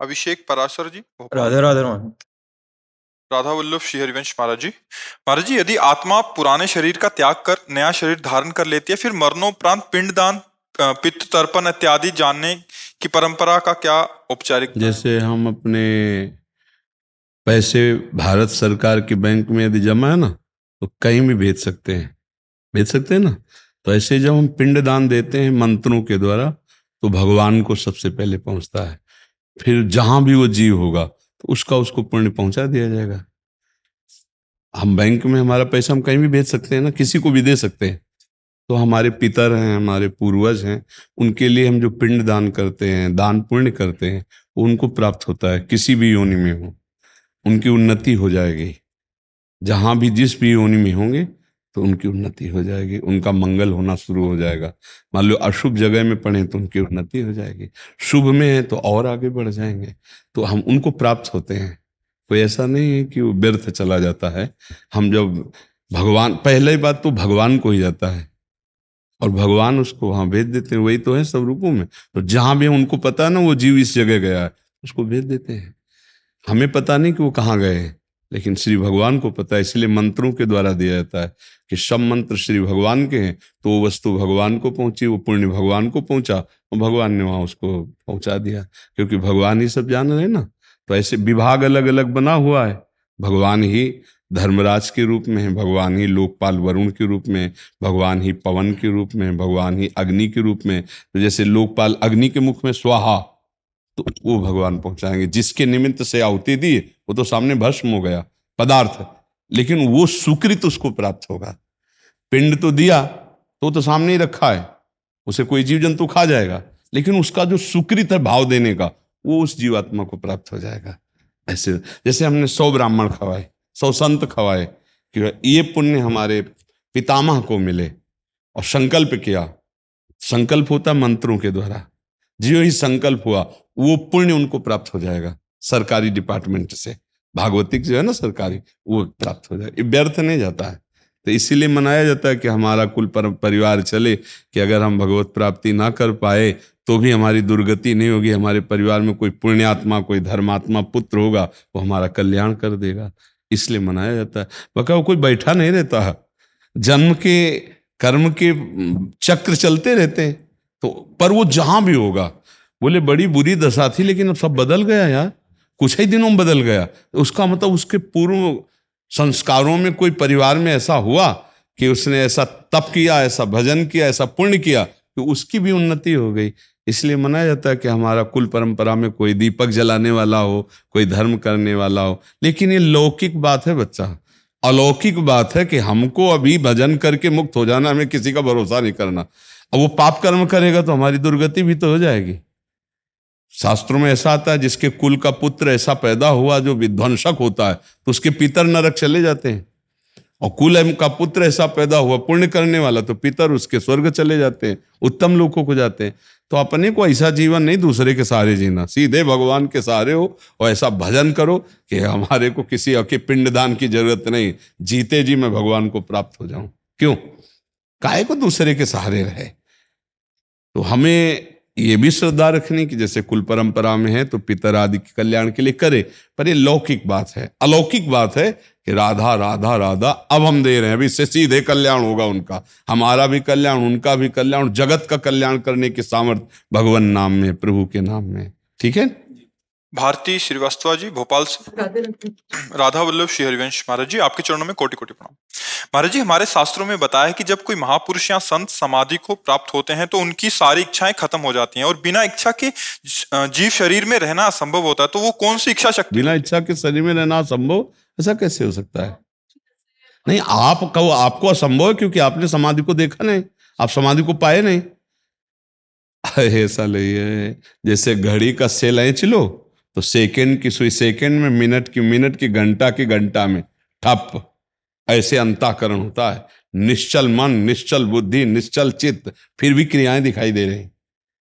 अभिषेक पराशर जी भोपाल। राधे राधे रमन। राधा वल्लभ श्री हरिवंश महाराज जी। महाराज जी, यदि आत्मा पुराने शरीर का त्याग कर नया शरीर धारण कर लेती है, फिर मरणोपरांत पिंडदान, पितृ तर्पण इत्यादि जानने की परंपरा का क्या औपचारिकता है? जैसे हम अपने पैसे भारत सरकार के बैंक में यदि जमा है ना, तो कहीं भी भेज सकते हैं, भेज सकते हैं ना। तो ऐसे जब हम पिंडदान देते हैं मंत्रों के द्वारा, तो भगवान को सबसे पहले पहुंचता है। फिर जहां भी वो जीव होगा तो उसको पुण्य पहुंचा दिया जाएगा। हम बैंक में हमारा पैसा हम कहीं भी भेज सकते हैं ना, किसी को भी दे सकते हैं। तो हमारे पितर हैं, हमारे पूर्वज हैं, उनके लिए हम जो पिंड दान करते हैं, दान पुण्य करते हैं, वो उनको प्राप्त होता है। किसी भी योनि में हो, उनकी उन्नति हो जाएगी। जहां भी जिस भी योनि में होंगे तो उनकी उन्नति हो जाएगी, उनका मंगल होना शुरू हो जाएगा। मान लो अशुभ जगह में पड़े तो उनकी उन्नति हो जाएगी, शुभ में है तो और आगे बढ़ जाएंगे। तो हम उनको प्राप्त होते हैं। कोई ऐसा नहीं है कि वो व्यर्थ चला जाता है। हम जब भगवान, पहले बात तो भगवान को ही जाता है और भगवान उसको वहां भेज देते हैं। वही तो है सब रूपों में। तो जहां भी उनको पता है ना वो जीव इस जगह गया है, उसको भेज देते हैं। हमें पता नहीं कि वो कहाँ गए हैं, लेकिन श्री भगवान को पता है। इसलिए मंत्रों के द्वारा दिया जाता है कि सब मंत्र श्री भगवान के हैं, तो वो वस्तु भगवान को पहुंची, वो पुण्य भगवान को पहुंचा और भगवान ने वहां उसको पहुंचा दिया, क्योंकि भगवान ही सब जान रहे हैं ना। तो ऐसे विभाग अलग अलग बना हुआ है। भगवान ही धर्मराज के रूप में है, भगवान ही लोकपाल वरुण के रूप में, भगवान ही पवन के रूप में, भगवान ही अग्नि के रूप में। तो जैसे लोकपाल अग्नि के मुख में स्वाहा, तो वो भगवान पहुंचाएंगे। जिसके निमित्त से आहुति दी वो तो सामने भस्म हो गया पदार्थ, लेकिन वो सुकृत उसको प्राप्त होगा। पिंड तो दिया तो सामने ही रखा है, उसे कोई जीव जंतु खा जाएगा, लेकिन उसका जो सुकृत है भाव देने का, वो उस जीवात्मा को प्राप्त हो जाएगा। ऐसे जैसे हमने 100 ब्राह्मण खवाए, 100 संत खवाए कि ये पुण्य हमारे पितामह को मिले, और संकल्प किया। संकल्प होता मंत्रों के द्वारा, जो ही संकल्प हुआ वो पुण्य उनको प्राप्त हो जाएगा सरकारी डिपार्टमेंट से। भागवतिक जो है ना सरकारी, वो प्राप्त हो जाएगा, ये व्यर्थ नहीं जाता है। तो इसीलिए मनाया जाता है कि हमारा कुल परिवार चले, कि अगर हम भगवत प्राप्ति ना कर पाए तो भी हमारी दुर्गति नहीं होगी। हमारे परिवार में कोई पुण्यात्मा, कोई धर्मात्मा पुत्र होगा, वो हमारा कल्याण कर देगा, इसलिए मनाया जाता है। बका वो कोई बैठा नहीं रहता है, जन्म के कर्म के चक्र चलते रहते हैं। तो पर वो जहां भी होगा, बोले बड़ी बुरी दशा थी लेकिन अब सब बदल गया यार, कुछ ही दिनों में बदल गया। उसका मतलब उसके पूर्व संस्कारों में कोई परिवार में ऐसा हुआ कि उसने ऐसा तप किया, ऐसा भजन किया, ऐसा पुण्य किया कि उसकी भी उन्नति हो गई। इसलिए मनाया जाता है कि हमारा कुल परंपरा में कोई दीपक जलाने वाला हो, कोई धर्म करने वाला हो। लेकिन ये लौकिक बात है बच्चा, अलौकिक बात है कि हमको अभी भजन करके मुक्त हो जाना, हमें किसी का भरोसा नहीं करना। अब वो पाप कर्म करेगा तो हमारी दुर्गति भी तो हो जाएगी। शास्त्रों में ऐसा आता है, जिसके कुल का पुत्र ऐसा पैदा हुआ जो विध्वंसक होता है, तो उसके पितर नरक चले जाते हैं। और कुल का पुत्र ऐसा पैदा हुआ पुण्य करने वाला, तो पितर उसके स्वर्ग चले जाते हैं, उत्तम लोकों को जाते हैं। तो अपने को ऐसा जीवन नहीं दूसरे के सहारे जीना, सीधे भगवान के सहारे हो और ऐसा भजन करो कि हमारे को किसी के पिंडदान की जरूरत नहीं, जीते जी मैं भगवान को प्राप्त हो जाऊं। क्यों काहे को दूसरे के सहारे रहे। तो हमें ये भी श्रद्धा रखनी कि जैसे कुल परंपरा में है तो पितर आदि के कल्याण के लिए करे। पर ये लौकिक बात है, अलौकिक बात है कि राधा राधा राधा अब हम दे रहे हैं, अभी इससे सीधे कल्याण होगा उनका, हमारा भी कल्याण, उनका भी कल्याण, जगत का कल्याण करने की सामर्थ्य भगवान नाम में, प्रभु के नाम में। ठीक है। भारती श्रीवास्तव जी भोपाल से। राधा वल्लभ श्री हरिवंश महाराज जी, आपके चरणों में कोटि कोटि प्रणाम। महाराज जी, हमारे शास्त्रों में बताया है कि जब कोई महापुरुष या संत समाधि को प्राप्त होते हैं तो उनकी सारी इच्छाएं खत्म हो जाती हैं और बिना इच्छा के जीव शरीर में रहना असंभव होता है। तो वो कौन सी इच्छा शक्ति? बिना इच्छा के शरीर में रहना असंभव, ऐसा कैसे हो सकता है? नहीं, आप कहो आपको असंभव है क्योंकि आपने समाधि को देखा नहीं, आप समाधि को पाए नहीं। ऐसा नहीं है, जैसे घड़ी का सेल खींच लो तो सेकंड की सुई सेकंड में, मिनट की मिनट की, घंटा की घंटा में ठप, ऐसे अंतःकरण होता है। निश्चल मन, निश्चल बुद्धि, निश्चल चित्त, फिर भी क्रियाएं दिखाई दे रही,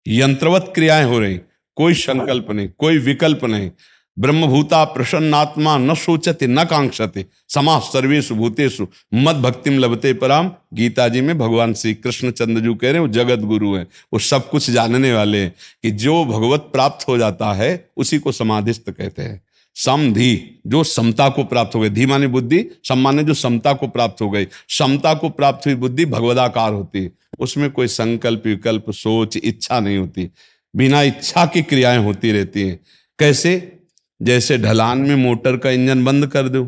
यंत्रवत क्रियाएं हो रही, कोई संकल्प नहीं, कोई विकल्प नहीं। ब्रह्मभूता प्रसन्नात्मा न सोचते न कांक्षते समाः सर्वेषु भूतेषु मद भक्तिम लभते पराम। गीता जी में भगवान श्री कृष्ण चंद्र जी कह रहे हैं, वो जगत गुरु हैं, वो सब कुछ जानने वाले हैं कि जो भगवत प्राप्त हो जाता है उसी को समाधिस्थ कहते हैं। समधि, जो समता को प्राप्त हो गई, धी माने बुद्धि, सम माने जो समता को प्राप्त हो गई, समता को प्राप्त हुई बुद्धि भगवदाकार होती है। उसमें कोई संकल्प विकल्प सोच इच्छा नहीं होती, बिना इच्छा की क्रियाएं होती रहती हैं। कैसे? जैसे ढलान में मोटर का इंजन बंद कर दो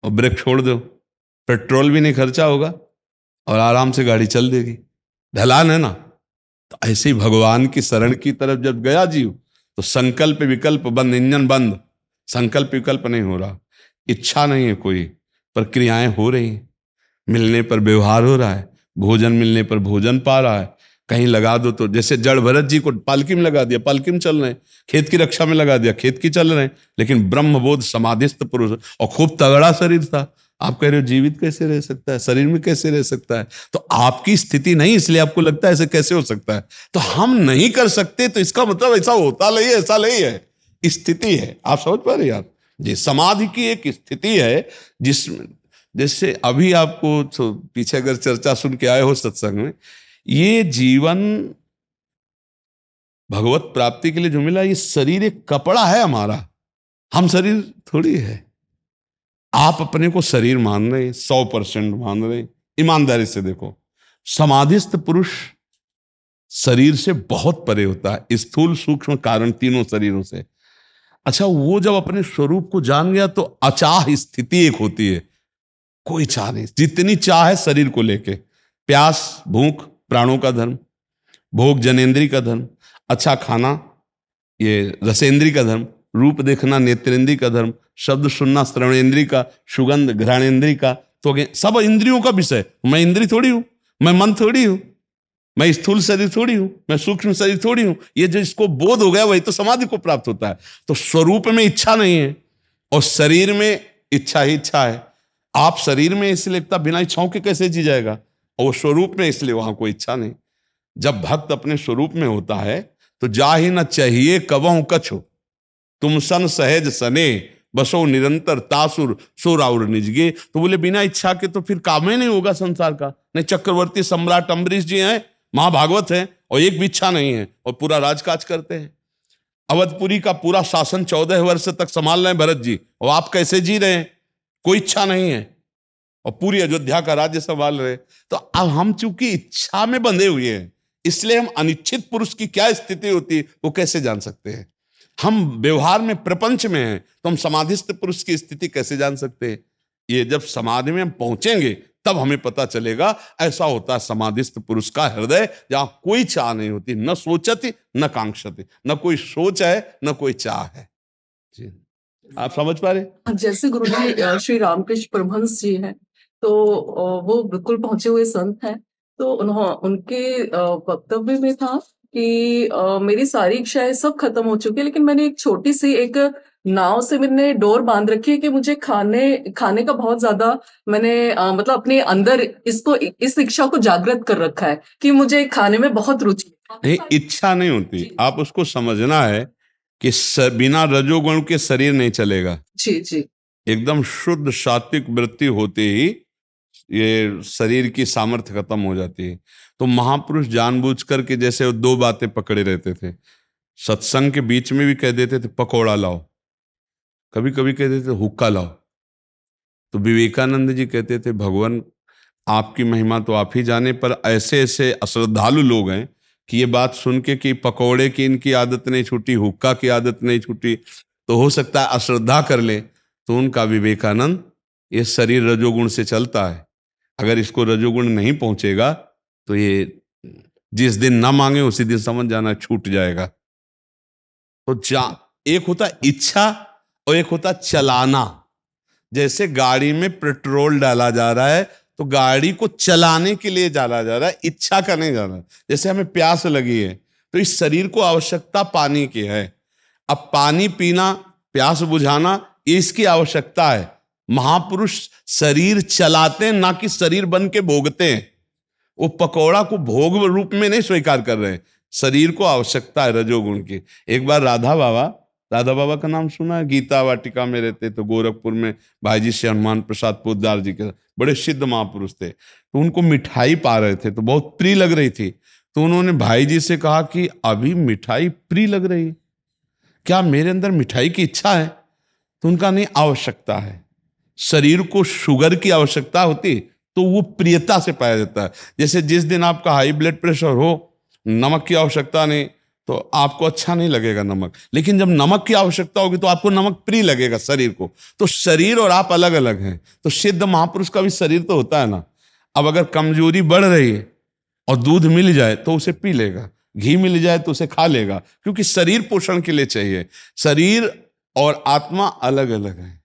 और ब्रेक छोड़ दो, पेट्रोल भी नहीं खर्चा होगा और आराम से गाड़ी चल देगी, ढलान है ना। तो ऐसे ही भगवान की शरण की तरफ जब गया जीव तो संकल्प विकल्प बंद, इंजन बंद, संकल्प विकल्प नहीं हो रहा, इच्छा नहीं है कोई, पर क्रियाएं हो रही हैं। मिलने पर व्यवहार हो रहा है, भोजन मिलने पर भोजन पा रहा है। कहीं लगा दो तो जैसे जड़ भरत जी को पालकी में लगा दिया, पालकी में चल रहे हैं, खेत की रक्षा में लगा दिया, खेत की चल रहे हैं। लेकिन ब्रह्मबोध समाधिस्थ पुरुष और खूब तगड़ा शरीर था। आप कह रहे हो जीवित कैसे रह सकता है, शरीर में कैसे रह सकता है? तो आपकी स्थिति नहीं, इसलिए आपको लगता है ऐसे कैसे हो सकता है। तो हम नहीं कर सकते तो इसका मतलब ऐसा होता नहीं है, ऐसा नहीं है, स्थिति है। आप समझ पा रहे यार जी? समाधि की एक स्थिति है जिसमें, जैसे अभी आपको तो पीछे अगर चर्चा सुन के आए हो सत्संग में, ये जीवन भगवत प्राप्ति के लिए जो मिला, ये शरीर एक कपड़ा है हमारा, हम शरीर थोड़ी है। आप अपने को शरीर मान रहे, 100% मान रहे। ईमानदारी से देखो, समाधिस्थ पुरुष शरीर से बहुत परे होता है, स्थूल सूक्ष्म कारण तीनों शरीरों से। अच्छा, वो जब अपने स्वरूप को जान गया तो अचाह स्थिति एक होती है, कोई चाह नहीं, जितनी चाह है शरीर को लेके, प्यास भूख प्राणों का धर्म, भोग जनेन्द्रीय का धर्म, अच्छा खाना ये रसेंद्रीय का धर्म, रूप देखना नेत्रेंद्रीय का धर्म, शब्द सुनना श्रवणेंद्रीय का, सुगंध घ्राणेंद्रीय का। तो सब इंद्रियों का विषय। मैं इंद्रिय थोड़ी हूं, मैं मन थोड़ी हूं, मैं स्थूल शरीर थोड़ी हूं, मैं सूक्ष्म शरीर थोड़ी हूं। ये जो इसको बोध हो गया वही तो समाधि को प्राप्त होता है। तो स्वरूप में इच्छा नहीं है और शरीर में इच्छा ही इच्छा है। आप शरीर में इसलिए लगता बिना इच्छाओं के कैसे जी जाएगा, और स्वरूप में इसलिए वहां कोई इच्छा नहीं। जब भक्त अपने स्वरूप में होता है तो जा ही न चाहिए कबहु कछु, तुम सन सहज सने बसो निरंतर तासुर सोराउर निजगे। तो बोले बिना इच्छा के तो फिर काम ही नहीं होगा संसार का। नहीं, चक्रवर्ती सम्राट अम्बरीश जी हैं, महाभागवत हैं, और एक भी इच्छा नहीं है और पूरा राजकाज करते हैं। अवधपुरी का पूरा शासन 14 वर्ष तक संभाल रहे हैं भरत जी, और आप कैसे जी रहे हैं? कोई इच्छा नहीं है और पूरी अयोध्या का राज्य संभाल रहे। तो अब हम चूंकि इच्छा में बंधे हुए हैं, इसलिए हम अनिच्छित पुरुष की क्या स्थिति होती है वो कैसे जान सकते हैं? हम व्यवहार में प्रपंच में हैं तो हम समाधिस्थ पुरुष की स्थिति कैसे जान सकते हैं? ये जब समाधि में हम पहुंचेंगे तब हमें पता चलेगा। ऐसा होता है समाधिस्थ पुरुष का हृदय, जहां कोई चाह नहीं होती, न सोचती न कांक्षती, न कोई सोच है न कोई चाह है। जी, आप समझ पा रहे? जैसे गुरुजी श्री रामकृष्ण परमहंस जी हैं, तो वो बिल्कुल पहुंचे हुए संत हैं। तो उनके वक्तव्य में था कि मेरी सारी इच्छाएं सब खत्म हो चुकी है, लेकिन मैंने एक छोटी सी एक नाव से मैंने डोर बांध रखी है कि मुझे खाने का बहुत ज्यादा मैंने मतलब अपने अंदर इस इच्छा को जागृत कर रखा है कि मुझे खाने में बहुत रुचि है। नहीं, इच्छा नहीं होती, आप उसको समझना है कि बिना रजोगुण के शरीर नहीं चलेगा। जी जी, एकदम शुद्ध सात्विक वृत्ति होते ही ये शरीर की सामर्थ्य खत्म हो जाती है। तो महापुरुष जानबूझ करके जैसे वो दो बातें पकड़े रहते थे, सत्संग के बीच में भी कह देते थे पकौड़ा लाओ, कभी कभी कह देते थे हुक्का लाओ। तो विवेकानंद जी कहते थे भगवान आपकी महिमा तो आप ही जाने, पर ऐसे ऐसे अश्रद्धालु लोग हैं कि ये बात सुन के कि पकौड़े की इनकी आदत नहीं छूटी, हुक्का की आदत नहीं छूटी, तो हो सकता है अश्रद्धा कर ले। तो उनका विवेकानंद, ये शरीर रजोगुण से चलता है, अगर इसको रजोगुण नहीं पहुंचेगा तो ये जिस दिन ना मांगे उसी दिन समझ जाना छूट जाएगा। तो एक होता इच्छा और एक होता चलाना। जैसे गाड़ी में पेट्रोल डाला जा रहा है तो गाड़ी को चलाने के लिए डाला जा रहा है, इच्छा का नहीं जा रहा। जैसे हमें प्यास लगी है तो इस शरीर को आवश्यकता पानी की है, अब पानी पीना, प्यास बुझाना, ये इसकी आवश्यकता है। महापुरुष शरीर चलाते हैं, ना कि शरीर बन के भोगते हैं। वो पकौड़ा को भोग रूप में नहीं स्वीकार कर रहे हैं, शरीर को आवश्यकता है रजोगुण की। एक बार राधा बाबा दादा बाबा का नाम सुना है? गीता वाटिका में रहते तो गोरखपुर में भाई जी से हनुमान प्रसाद पोद्दार जी के बड़े सिद्ध महापुरुष थे। तो उनको मिठाई पा रहे थे तो बहुत प्रिय लग रही थी। तो उन्होंने भाई जी से कहा कि अभी मिठाई प्रिय लग रही है, क्या मेरे अंदर मिठाई की इच्छा है? तो उनका नहीं, आवश्यकता है। शरीर को शुगर की आवश्यकता होती तो वो प्रियता से पाया जाता है। जैसे जिस दिन आपका हाई ब्लड प्रेशर हो, नमक की आवश्यकता नहीं तो आपको अच्छा नहीं लगेगा नमक, लेकिन जब नमक की आवश्यकता होगी तो आपको नमक प्रिय लगेगा शरीर को। तो शरीर और आप अलग अलग हैं। तो सिद्ध महापुरुष का भी शरीर तो होता है ना। अब अगर कमजोरी बढ़ रही है और दूध मिल जाए तो उसे पी लेगा, घी मिल जाए तो उसे खा लेगा, क्योंकि शरीर पोषण के लिए चाहिए। शरीर और आत्मा अलग अलग है।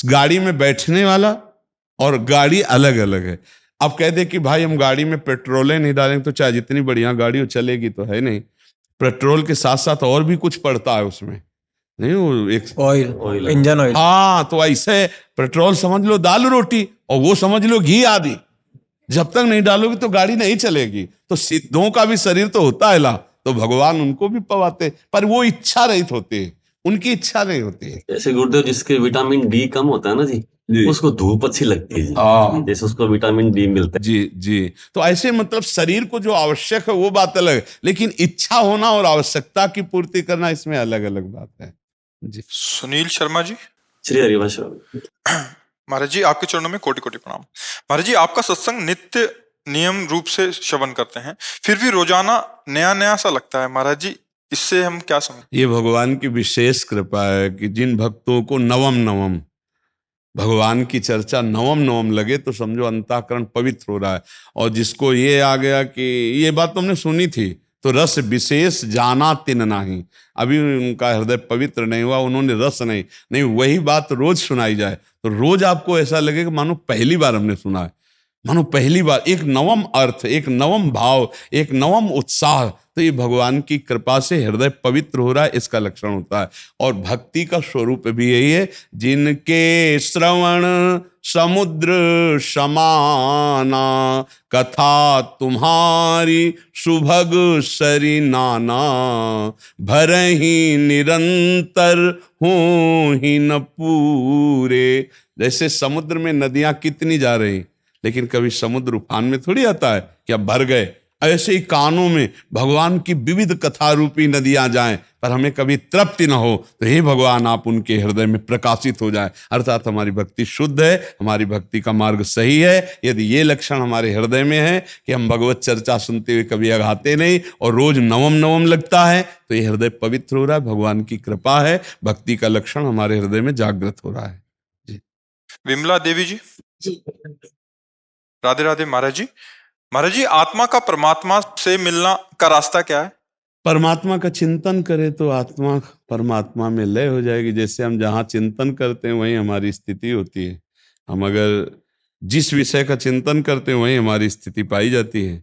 गाड़ी में बैठने वाला और गाड़ी अलग अलग है। अब कहते कि भाई हम गाड़ी में पेट्रोल नहीं डालेंगे तो चाहे जितनी बढ़िया गाड़ी हो चलेगी तो है नहीं। पेट्रोल के साथ साथ और भी कुछ पड़ता है उसमें, नहीं वो एक ऑयल, इंजन ऑयल। हाँ, तो ऐसे पेट्रोल समझ लो दाल रोटी और वो समझ लो घी आदि। जब तक नहीं डालोगे तो गाड़ी नहीं चलेगी। तो सिद्धों का भी शरीर तो होता है ला, तो भगवान उनको भी पवाते, पर वो इच्छा रहित होते हैं, उनकी इच्छा नहीं होती है। जैसे गुरुदेव जिसके विटामिन डी कम होता है ना जी, उसको धूप अच्छी लगती है जी। जैसे उसको विटामिन डी मिलता है। जी जी। तो ऐसे मतलब शरीर को जो आवश्यक है वो बात अलग है, लेकिन इच्छा होना और आवश्यकता की पूर्ति करना इसमें अलग अलग बात है जी। सुनील शर्मा जी। श्री हरिवंश। महाराज जी आपके चरणों में कोटि कोटि प्रणाम। महाराज जी आपका सत्संग नित्य नियम रूप से श्रवण करते हैं, फिर भी रोजाना नया नया सा लगता है। महाराज जी इससे हम क्या समझ? ये भगवान की विशेष कृपा है कि जिन भक्तों को नवम नवम भगवान की चर्चा नवम नवम लगे तो समझो अंतःकरण पवित्र हो रहा है। और जिसको ये आ गया कि ये बात तुमने सुनी थी तो रस विशेष जाना तिन नहीं, अभी उनका हृदय पवित्र नहीं हुआ, उन्होंने रस नहीं वही बात रोज सुनाई जाए तो रोज आपको ऐसा लगेगा मानो पहली बार हमने सुना है, मानो पहली बार। एक नवम अर्थ, एक नवम भाव, एक नवम उत्साह। तो ये भगवान की कृपा से हृदय पवित्र हो रहा है, इसका लक्षण होता है। और भक्ति का स्वरूप भी यही है, जिनके श्रवण समुद्र समाना, कथा तुम्हारी सुभग सरी नाना, भरहि निरंतर हो ही न पूरे। जैसे समुद्र में नदियां कितनी जा रही, लेकिन कभी समुद्र उफान में थोड़ी आता है कि अब भर गए। ऐसे ही कानों में भगवान की विविध कथा रूपी नदियां जाएं, पर हमें कभी तृप्ति न हो। तो हे भगवान आप उनके हृदय में प्रकाशित हो जाएं, अर्थात हमारी भक्ति शुद्ध है, हमारी भक्ति का मार्ग सही है। यदि ये लक्षण हमारे हृदय में है कि हम भगवत चर्चा सुनते हुए कभी अघाते नहीं और रोज नवम नवम लगता है, तो ये हृदय पवित्र हो रहा है, भगवान की कृपा है, भक्ति का लक्षण हमारे हृदय में जागृत हो रहा है जी। विमला देवी जी। राधे राधे महाराज जी। महाराज जी आत्मा का परमात्मा से मिलना का रास्ता क्या है? परमात्मा का चिंतन करें तो आत्मा परमात्मा में लय हो जाएगी। जैसे हम जहाँ चिंतन करते हैं वहीं हमारी स्थिति होती है। हम अगर जिस विषय का चिंतन करते हैं वहीं हमारी स्थिति पाई जाती है।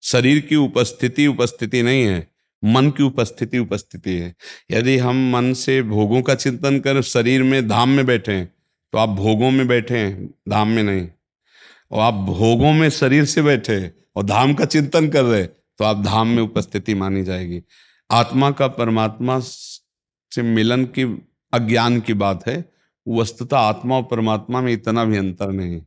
शरीर की उपस्थिति नहीं है, मन की उपस्थिति है। यदि हम मन से भोगों का चिंतन करें, शरीर में धाम में बैठे हैं तो आप भोगों में बैठे हैं, धाम में नहीं। और आप भोगों में शरीर से बैठे और धाम का चिंतन कर रहे तो आप धाम में उपस्थिति मानी जाएगी। आत्मा का परमात्मा से मिलन की अज्ञान की बात है। वस्तुतः आत्मा और परमात्मा में इतना भी अंतर नहीं,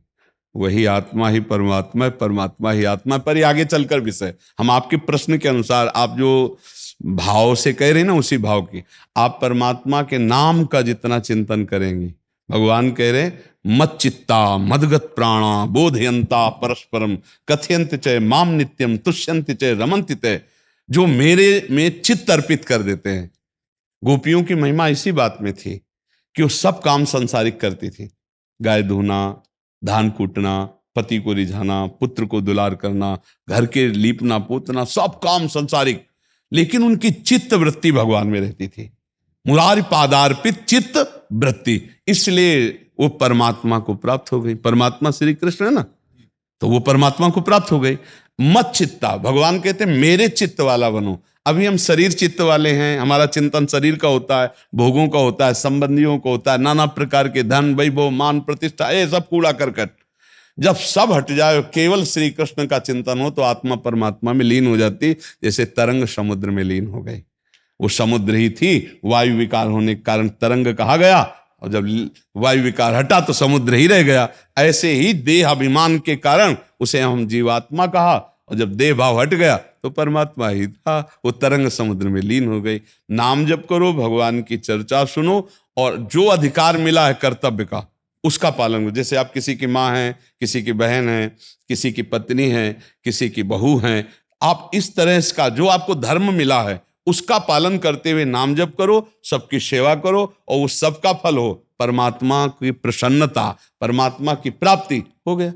वही आत्मा ही परमात्मा है, परमात्मा ही आत्मा। पर ये आगे चलकर विषय हम आपके प्रश्न के अनुसार, आप जो भाव से कह रहे हैं ना उसी भाव की, आप परमात्मा के नाम का जितना चिंतन करेंगी, भगवान कह रहे मत चित्ता मदगत प्राणा बोधयंता परस्परम कथयंत च माम नित्यम तुष्यंत च रमंत च, जो मेरे में चित्त अर्पित कर देते हैं। गोपियों की महिमा इसी बात में थी कि वो सब काम संसारिक करती थी, गाय धोना, धान कूटना, पति को रिझाना, पुत्र को दुलार करना, घर के लीपना पोतना, सब काम संसारिक, लेकिन उनकी चित्त वृत्ति भगवान में रहती थी। मुरारी पादार्पित चित्त वृत्ति, इसलिए वो परमात्मा को प्राप्त हो गई। परमात्मा श्री कृष्ण है ना, तो वो परमात्मा को प्राप्त हो गई। मत चित्ता, भगवान कहते हैं मेरे चित्त वाला बनो। अभी हम शरीर चित्त वाले हैं, हमारा चिंतन शरीर का होता है, भोगों का होता है, संबंधियों का होता है, नाना प्रकार के धन वैभव मान प्रतिष्ठा, ये सब कूड़ा करकट। जब सब हट जाए, केवल श्री कृष्ण का चिंतन हो, तो आत्मा परमात्मा में लीन हो जाती, जैसे तरंग समुद्र में लीन हो गई। वो समुद्र ही थी, वायु विकार होने के कारण तरंग कहा गया, और जब वायु विकार हटा तो समुद्र ही रह गया। ऐसे ही देह अभिमान के कारण उसे हम जीवात्मा कहा, और जब देह भाव हट गया तो परमात्मा ही था, वो तरंग समुद्र में लीन हो गई। नाम जप करो, भगवान की चर्चा सुनो, और जो अधिकार मिला है कर्तव्य का उसका पालन करो। जैसे आप किसी की माँ हैं, किसी की बहन है, किसी की पत्नी है, किसी की बहू हैं, आप इस तरह का जो आपको धर्म मिला है उसका पालन करते हुए नाम जप करो, सबकी सेवा करो, और उस सबका फल हो परमात्मा की प्रसन्नता, परमात्मा की प्राप्ति हो गया।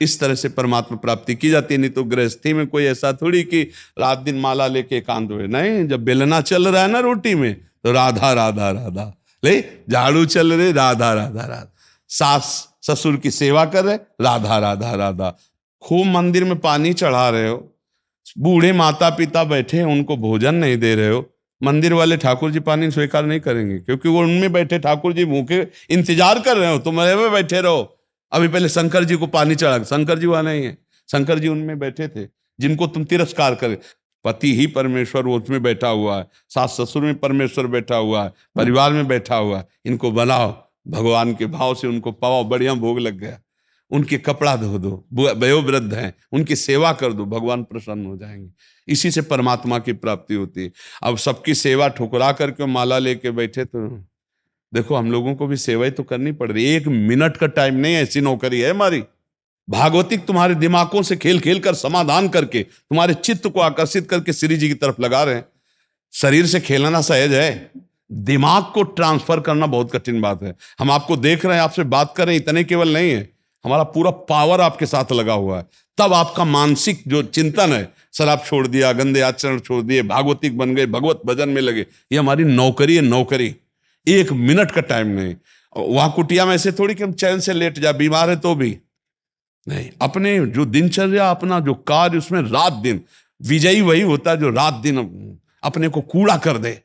इस तरह से परमात्मा प्राप्ति की जाती है। नहीं तो गृहस्थी में कोई ऐसा थोड़ी कि रात दिन माला लेके एकांत हुए, नहीं, जब बेलना चल रहा है ना रोटी में तो राधा राधा राधा, ले झाड़ू चल रहे राधा राधा राधा, सास ससुर की सेवा कर रहे राधा राधा राधा, खूब मंदिर में पानी चढ़ा रहे हो, बूढ़े माता पिता बैठे हैं उनको भोजन नहीं दे रहे हो, मंदिर वाले ठाकुर जी पानी स्वीकार नहीं करेंगे, क्योंकि वो उनमें बैठे ठाकुर जी भूखे इंतजार कर रहे हो, तुम में बैठे रहो। अभी पहले शंकर जी को पानी चढ़ा, शंकर जी वहां नहीं है, शंकर जी उनमें बैठे थे जिनको तुम तिरस्कार करे। पति ही परमेश्वर वो उसमें बैठा हुआ है, सास ससुर में परमेश्वर बैठा हुआ है, परिवार में बैठा हुआ है, इनको बनाओ भगवान के भाव से, उनको पाओ, बढ़िया भोग लग गया, उनके कपड़ा धो दो, वयोवृद्ध हैं उनकी सेवा कर दो, भगवान प्रसन्न हो जाएंगे। इसी से परमात्मा की प्राप्ति होती है। अब सबकी सेवा ठुकरा करके माला लेके बैठे तो देखो, हम लोगों को भी सेवा ही तो करनी पड़ रही है। 1 मिनट का टाइम नहीं है, ऐसी नौकरी है हमारी। भागवतिक तुम्हारे दिमागों से खेल खेल कर समाधान करके तुम्हारे चित्त को आकर्षित करके श्री जी की तरफ लगा रहे हैं। शरीर से खेलना सहज है, दिमाग को ट्रांसफर करना बहुत कठिन बात है। हम आपको देख रहे हैं, आपसे बात कर रहे हैं, इतने केवल नहीं है, हमारा पूरा पावर आपके साथ लगा हुआ है। तब आपका मानसिक जो चिंतन है, शराब छोड़ दिया, गंदे आचरण छोड़ दिए, भागवतिक बन गए, भगवत भजन में लगे, ये हमारी नौकरी है, नौकरी। 1 मिनट का टाइम नहीं। वहां कुटिया में ऐसे थोड़ी कि हम चैन से लेट जाए, बीमार है तो भी नहीं, अपने जो दिनचर्या, अपना जो कार्य, उसमें रात दिन विजयी वही होता है जो रात दिन अपने को कूड़ा कर दे,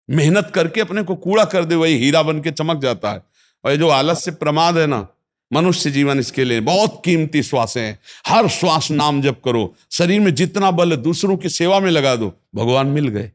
मेहनत करके अपने को कूड़ा कर दे, वही हीरा बन के चमक जाता है। और ये जो आलस से प्रमाद है ना, मनुष्य जीवन इसके लिए बहुत कीमती श्वास है। हर श्वास नाम जप करो, शरीर में जितना बल दूसरों की सेवा में लगा दो, भगवान मिल गए।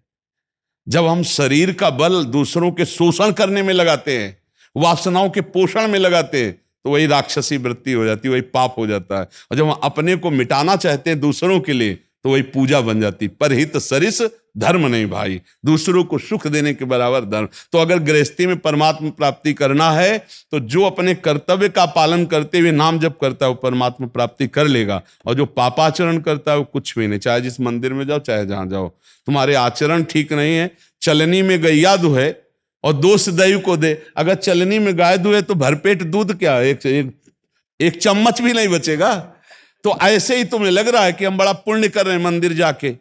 जब हम शरीर का बल दूसरों के शोषण करने में लगाते हैं, वासनाओं के पोषण में लगाते हैं, तो वही राक्षसी वृत्ति हो जाती है, वही पाप हो जाता है। और जब हम अपने को मिटाना चाहते हैं दूसरों के लिए, तो वही पूजा बन जाती। परहित सरिस धर्म नहीं भाई, दूसरों को सुख देने के बराबर धर्म। तो अगर गृहस्थी में परमात्मा प्राप्ति करना है, तो जो अपने कर्तव्य का पालन करते हुए नाम जप करता है वो परमात्मा प्राप्ति कर लेगा। और जो पापाचरण करता है वो कुछ भी नहीं, चाहे जिस मंदिर में जाओ, चाहे जहां जाओ, तुम्हारे आचरण ठीक नहीं है। चलनी में गैया दुहे और दोष दैव को दे। अगर चलनी में गाय दुहे तो भरपेट दूध क्या, एक चम्मच भी नहीं बचेगा। तो ऐसे ही तुम्हें लग रहा है कि हम बड़ा पुण्य कर रहे हैं मंदिर जाके,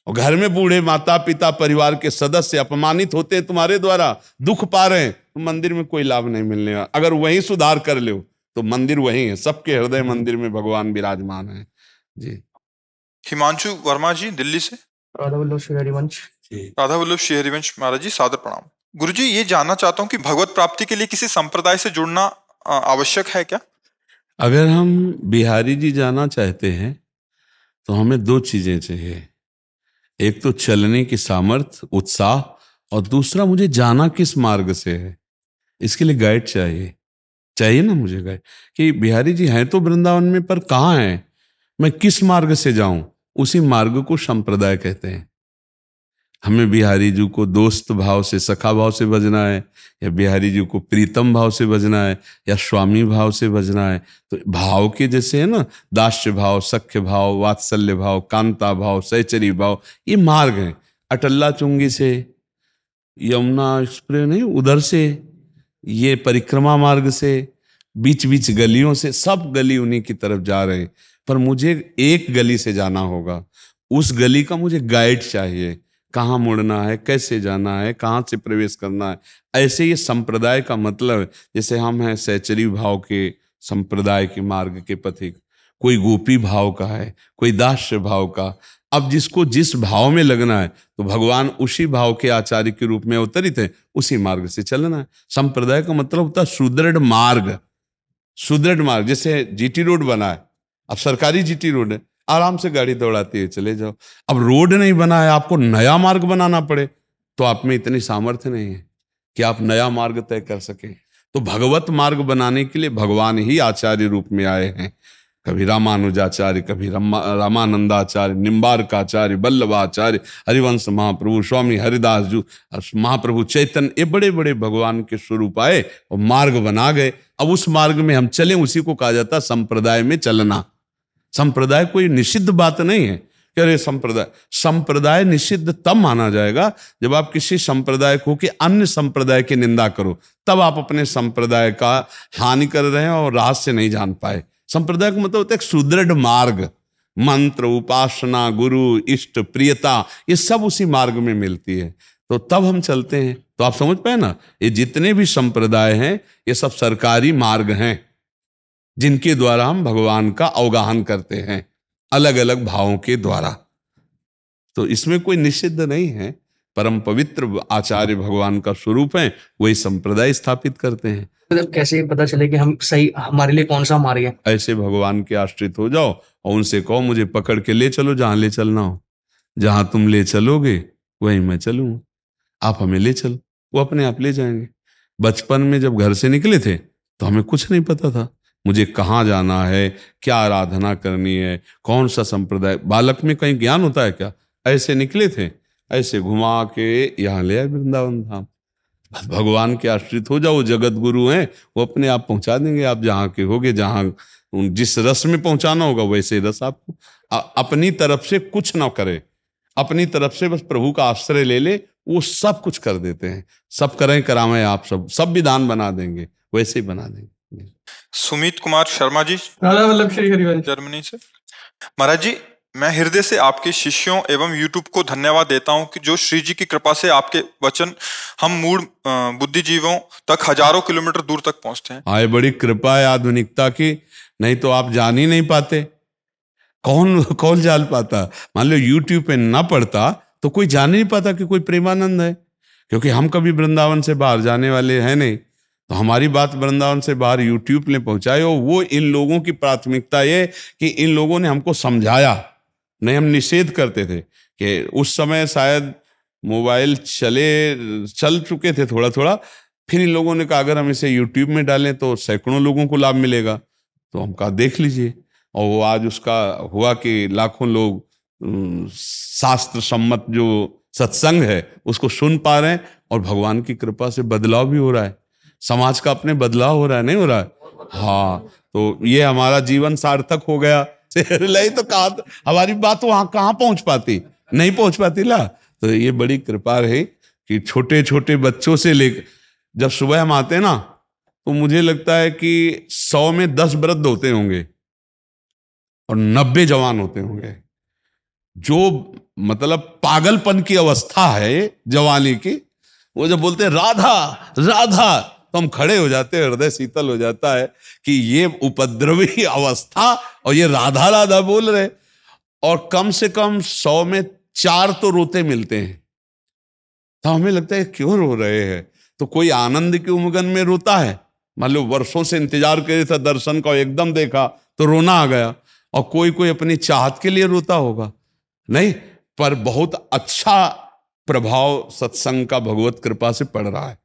और घर में बूढ़े माता पिता परिवार के सदस्य अपमानित होते हैं तुम्हारे द्वारा, दुख पा रहे हैं, तो मंदिर में कोई लाभ नहीं मिलने वाला। अगर वही सुधार कर लो तो मंदिर वही है, सबके हृदय मंदिर में भगवान विराजमान है। जी। हिमांशु वर्मा जी दिल्ली से। राधा वल्लभ श्री हरिवंश। राधा वल्लभ श्री हरिवंश महाराज जी, सादर प्रणाम। गुरुजी, ये जानना चाहता हूँ कि भगवत प्राप्ति के लिए किसी संप्रदाय से जुड़ना आवश्यक है क्या? अगर हम बिहारी जी जाना चाहते हैं तो हमें 2 चीजें चाहिए, एक तो चलने की सामर्थ्य, उत्साह, और दूसरा मुझे जाना किस मार्ग से है, इसके लिए गाइड चाहिए ना मुझे गाइड, कि बिहारी जी हैं तो वृंदावन में, पर कहाँ हैं, मैं किस मार्ग से जाऊं, उसी मार्ग को संप्रदाय कहते हैं। हमें बिहारी जी को दोस्त भाव से, सखा भाव से भजना है, या बिहारी जी को प्रीतम भाव से भजना है, या स्वामी भाव से भजना है। तो भाव के जैसे है ना, दास्य भाव, सख्य भाव, वात्सल्य भाव, कांता भाव, सहचरी भाव, ये मार्ग हैं। अटल्ला चुंगी से, यमुना एक्सप्रेस नहीं, उधर से, ये परिक्रमा मार्ग से, बीच बीच गलियों से, सब गली उन्हीं की तरफ जा रहे हैं। पर मुझे एक गली से जाना होगा, उस गली का मुझे गाइड चाहिए, कहाँ मुड़ना है, कैसे जाना है, कहाँ से प्रवेश करना है। ऐसे ये संप्रदाय का मतलब है, जैसे हम हैं सहचरी भाव के संप्रदाय के मार्ग के पथिक, कोई गोपी भाव का है, कोई दास्य भाव का। अब जिसको जिस भाव में लगना है, तो भगवान उसी भाव के आचार्य के रूप में अवतरित है, उसी मार्ग से चलना है। संप्रदाय का मतलब होता है सुदृढ़ मार्ग, सुदृढ़ मार्ग। जैसे जीटी रोड बना है, अब सरकारी जीटी रोड है, आराम से गाड़ी दौड़ाती है, चले जाओ। अब रोड नहीं बना है, आपको नया मार्ग बनाना पड़े, तो आप में इतनी सामर्थ्य नहीं है कि आप नया मार्ग तय कर सकें। तो भगवत मार्ग बनाने के लिए भगवान ही आचार्य रूप में आए हैं। कभी रामानुजाचार्य, कभी रामानंदाचार्य, निम्बार्काचार्य, वल्लभाचार्य, हरिवंश महाप्रभु, स्वामी हरिदास जी, महाप्रभु चैतन्य, ये बड़े बड़े भगवान के स्वरूप आए और मार्ग बना गए। अब उस मार्ग में हम चलें, उसी को कहा जाता है संप्रदाय में चलना। संप्रदाय कोई निषिद्ध बात नहीं है कि अरे संप्रदाय निषिद्ध तब माना जाएगा जब आप किसी संप्रदाय को कि अन्य संप्रदाय की निंदा करो, तब आप अपने संप्रदाय का हानि कर रहे हैं और रहस्य नहीं जान पाए। संप्रदाय का मतलब होता है एक सुदृढ़ मार्ग, मंत्र, उपासना, गुरु, इष्ट, प्रियता, ये सब उसी मार्ग में मिलती है। तो तब हम चलते हैं। तो आप समझ पाए ना, ये जितने भी संप्रदाय हैं ये सब सरकारी मार्ग हैं जिनके द्वारा हम भगवान का अवगाहन करते हैं अलग अलग भावों के द्वारा। तो इसमें कोई निषिद्ध नहीं है। परम पवित्र आचार्य भगवान का स्वरूप है, वही संप्रदाय स्थापित करते हैं। मतलब कैसे पता चले कि हम सही, हमारे लिए कौन सा मार्ग है? ऐसे भगवान के आश्रित हो जाओ और उनसे कहो मुझे पकड़ के ले चलो जहां ले चलना हो। जहां तुम ले चलोगे वहीं मैं चलूंगा, आप हमें ले चलो, वो अपने आप ले जाएंगे। बचपन में जब घर से निकले थे तो हमें कुछ नहीं पता था मुझे कहाँ जाना है, क्या आराधना करनी है, कौन सा संप्रदाय। बालक में कहीं ज्ञान होता है क्या? ऐसे निकले थे, ऐसे घुमा के यहाँ ले आए वृंदावन धाम। भगवान के आश्रित हो जाओ, जगत गुरु हैं, वो अपने आप पहुंचा देंगे। आप जहाँ के होगे, जहाँ जिस रस में पहुंचाना होगा वैसे रस आपको। अपनी तरफ से कुछ ना करे, अपनी तरफ से बस प्रभु का आश्रय ले ले, वो सब कुछ कर देते हैं। सब करें करावें आप, सब विधान बना देंगे, वैसे ही बना देंगे। सुमित कुमार शर्मा जी, राधा वल्लभ श्री हरिवंश, जर्मनी से। महाराज जी, मैं हृदय से आपके शिष्यों एवं यूट्यूब को धन्यवाद देता हूं कि जो श्री जी की कृपा से आपके वचन हम मूढ़ बुद्धिजीवों तक हजारों किलोमीटर दूर तक पहुंचते हैं। हाँ, बड़ी कृपा है आधुनिकता की, नहीं तो आप जान ही नहीं पाते। कौन जान पाता? मान लो यूट्यूब पे ना पढ़ता तो कोई जान नहीं पाता कि कोई प्रेमानंद है, क्योंकि हम कभी वृंदावन से बाहर जाने वाले हैं नहीं। तो हमारी बात वृंदावन से बाहर यूट्यूब ने पहुंचाई, और वो इन लोगों की प्राथमिकता ये कि इन लोगों ने हमको समझाया। नहीं, हम निषेध करते थे कि उस समय शायद मोबाइल चल चुके थे थोड़ा थोड़ा। फिर इन लोगों ने कहा अगर हम इसे यूट्यूब में डालें तो सैकड़ों लोगों को लाभ मिलेगा। तो हम कहा देख लीजिए, और वो आज उसका हुआ कि लाखों लोग शास्त्र सम्मत जो सत्संग है उसको सुन पा रहे हैं, और भगवान की कृपा से बदलाव भी हो रहा है, समाज का अपने बदलाव हो रहा है, नहीं हो रहा है? हाँ, तो ये हमारा जीवन सार्थक हो गया। नहीं तो कहा हमारी बात वहां कहाँ पहुंच पाती, नहीं पहुंच पाती ला। तो ये बड़ी कृपा है कि छोटे छोटे बच्चों से लेकर, जब सुबह हम आते हैं ना तो मुझे लगता है कि 100 में 10 वृद्ध होते होंगे और 90 जवान होते होंगे। जो मतलब पागलपन की अवस्था है जवानी की, वो जब बोलते हैं राधा राधा तो हम खड़े हो जाते हैं, हृदय शीतल हो जाता है कि ये उपद्रवी अवस्था और ये राधा राधा बोल रहे। और कम से कम 100 में 4 तो रोते मिलते हैं। तो हमें लगता है क्यों रो रहे हैं? तो कोई आनंद के उमगन में रोता है, मान लो वर्षों से इंतजार करे था दर्शन का, एकदम देखा तो रोना आ गया। और कोई अपनी चाहत के लिए रोता होगा, नहीं, पर बहुत अच्छा प्रभाव सत्संग का भगवत कृपा से पड़ रहा है।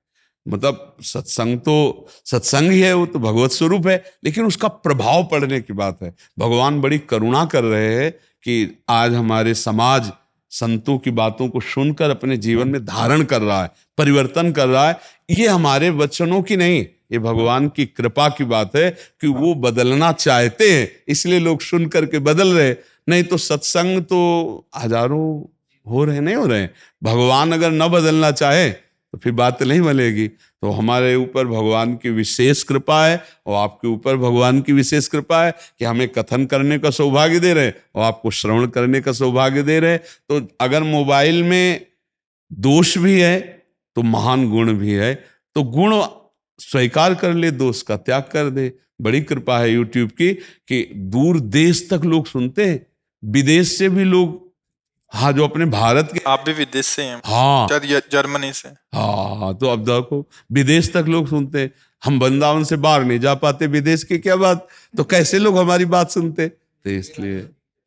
मतलब सत्संग तो सत्संग ही है, वो तो भगवत स्वरूप है, लेकिन उसका प्रभाव पड़ने की बात है। भगवान बड़ी करुणा कर रहे हैं कि आज हमारे समाज संतों की बातों को सुनकर अपने जीवन में धारण कर रहा है, परिवर्तन कर रहा है। ये हमारे वचनों की नहीं, ये भगवान की कृपा की बात है कि वो बदलना चाहते हैं, इसलिए लोग सुन करके बदल रहे। नहीं तो सत्संग तो हजारों हो रहे, नहीं हो रहे। भगवान अगर न बदलना चाहे तो फिर बात नहीं बनेगी। तो हमारे ऊपर भगवान की विशेष कृपा है, और आपके ऊपर भगवान की विशेष कृपा है कि हमें कथन करने का सौभाग्य दे रहे और आपको श्रवण करने का सौभाग्य दे रहे। तो अगर मोबाइल में दोष भी है तो महान गुण भी है, तो गुण स्वीकार कर ले, दोष का त्याग कर दे। बड़ी कृपा है यूट्यूब की कि दूर देश तक लोग सुनते हैं, विदेश से भी लोग। हाँ, जो अपने भारत के, आप भी विदेश से हैं? हाँ, जर्मनी से। हाँ, तो अब देखो विदेश तक लोग सुनते हैं। हम वृंदावन से बाहर नहीं जा पाते, विदेश की क्या बात, तो कैसे लोग हमारी बात सुनते? तो इसलिए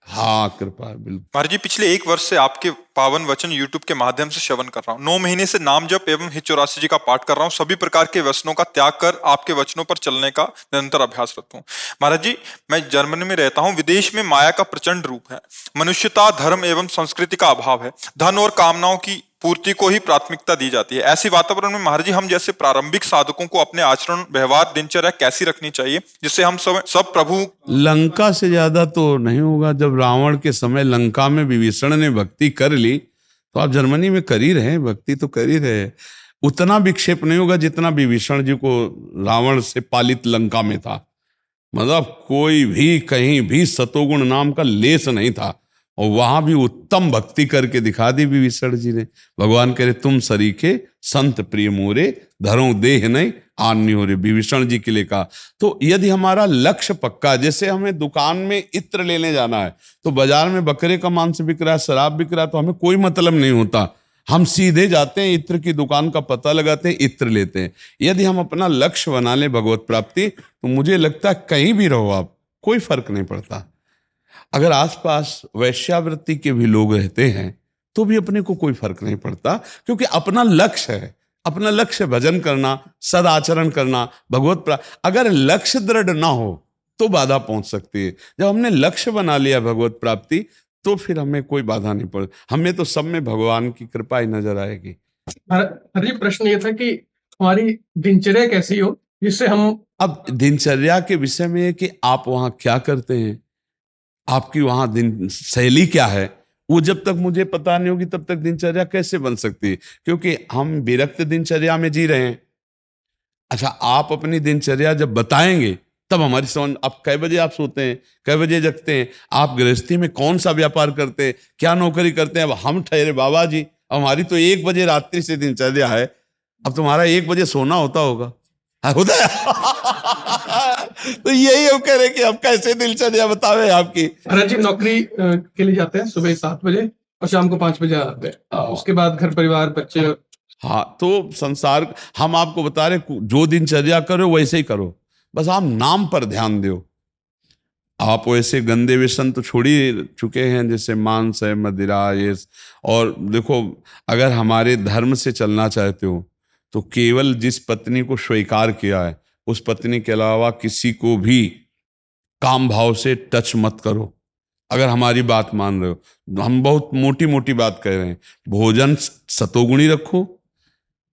हाँ, कृपा बिल्कुल। महाराज जी, पिछले 1 वर्ष से आपके पावन वचन यूट्यूब के माध्यम से श्रवण कर रहा हूँ। 9 महीने से नाम जप एवं हित 84 जी का पाठ कर रहा हूँ। सभी प्रकार के व्यसनों का त्याग कर आपके वचनों पर चलने का निरंतर अभ्यासरत हूँ। महाराज जी, मैं जर्मनी में रहता हूँ। विदेश में माया का प्रचंड रूप है। मनुष्यता, धर्म एवं संस्कृति का अभाव है। धन और कामनाओं की पूर्ति को ही प्राथमिकता दी जाती है। ऐसे वातावरण में महाराज जी, हम जैसे प्रारंभिक साधकों को अपने आचरण, व्यवहार, दिनचर्या कैसी रखनी चाहिए जिससे हम सब प्रभु। लंका से ज्यादा तो नहीं होगा। जब रावण के समय लंका में विभीषण ने भक्ति कर ली, तो आप जर्मनी में कर ही रहे हैं, भक्ति तो कर ही रहे हैं। उतना विक्षेप नहीं होगा जितना विभीषण जी को रावण से पालित लंका में था। मतलब कोई भी कहीं भी सतोगुण नाम का लेस नहीं था, और वहां भी उत्तम भक्ति करके दिखा दी विभीषण जी ने। भगवान कह रहे तुम सरीखे संत प्रिय मोरे, धरो देह नहीं आन्य हो रे। विभीषण जी के लिए कहा। तो यदि हमारा लक्ष्य पक्का, जैसे हमें दुकान में इत्र लेने जाना है, तो बाजार में बकरे का मांस बिक रहा है, शराब बिक रहा है, तो हमें कोई मतलब नहीं होता। हम सीधे जाते हैं, इत्र की दुकान का पता लगाते हैं, इत्र लेते हैं। यदि हम अपना लक्ष्य बना लें भगवत प्राप्ति, तो मुझे लगता है कहीं भी रहो आप, कोई फर्क नहीं पड़ता। अगर आसपास वैश्यावृत्ति के भी लोग रहते हैं तो भी अपने को कोई फर्क नहीं पड़ता, क्योंकि अपना लक्ष्य है। अपना लक्ष्य भजन करना, सदाचरण करना, भगवत प्राप्ति। अगर लक्ष्य दृढ़ ना हो तो बाधा पहुंच सकती है। जब हमने लक्ष्य बना लिया भगवत प्राप्ति, तो फिर हमें कोई बाधा नहीं पड़, हमें तो सब में भगवान की कृपा ही नजर आएगी। हरी, प्रश्न ये था कि हमारी दिनचर्या कैसी हो जिससे हम। अब दिनचर्या के विषय में है कि आप वहां क्या करते हैं, आपकी वहां दिन शैली क्या है, वो जब तक मुझे पता नहीं होगी तब तक दिनचर्या कैसे बन सकती है, क्योंकि हम विरक्त दिनचर्या में जी रहे हैं। अच्छा, आप अपनी दिनचर्या जब बताएंगे तब हमारी समझ। आप कै बजे आप सोते हैं, कै बजे जगते हैं, आप गृहस्थी में कौन सा व्यापार करते हैं, क्या नौकरी करते हैं। अब हम ठहरे बाबा जी, हमारी तो 1 बजे रात्रि से दिनचर्या है। अब तुम्हारा 1 बजे सोना होता होगा, होता है। तो यही हम कह रहे कि अब कैसे दिनचर्या बतावे आपकी। महाराज जी, नौकरी के लिए जाते हैं सुबह 7 बजे और शाम को 5 बजे आते हैं। उसके बाद घर परिवार, बच्चे। हाँ, तो संसार हम आपको बता रहे, जो दिनचर्या करो वैसे ही करो, बस आप नाम पर ध्यान दो। आप वैसे गंदे व्यसन तो छोड़ ही चुके हैं, जैसे मांस है, मदिरा, ये। और देखो, अगर हमारे धर्म से चलना चाहते हो तो केवल जिस पत्नी को स्वीकार किया है उस पत्नी के अलावा किसी को भी काम भाव से टच मत करो। अगर हमारी बात मान रहे हो, हम बहुत मोटी मोटी बात कह रहे हैं। भोजन सतोगुणी रखो,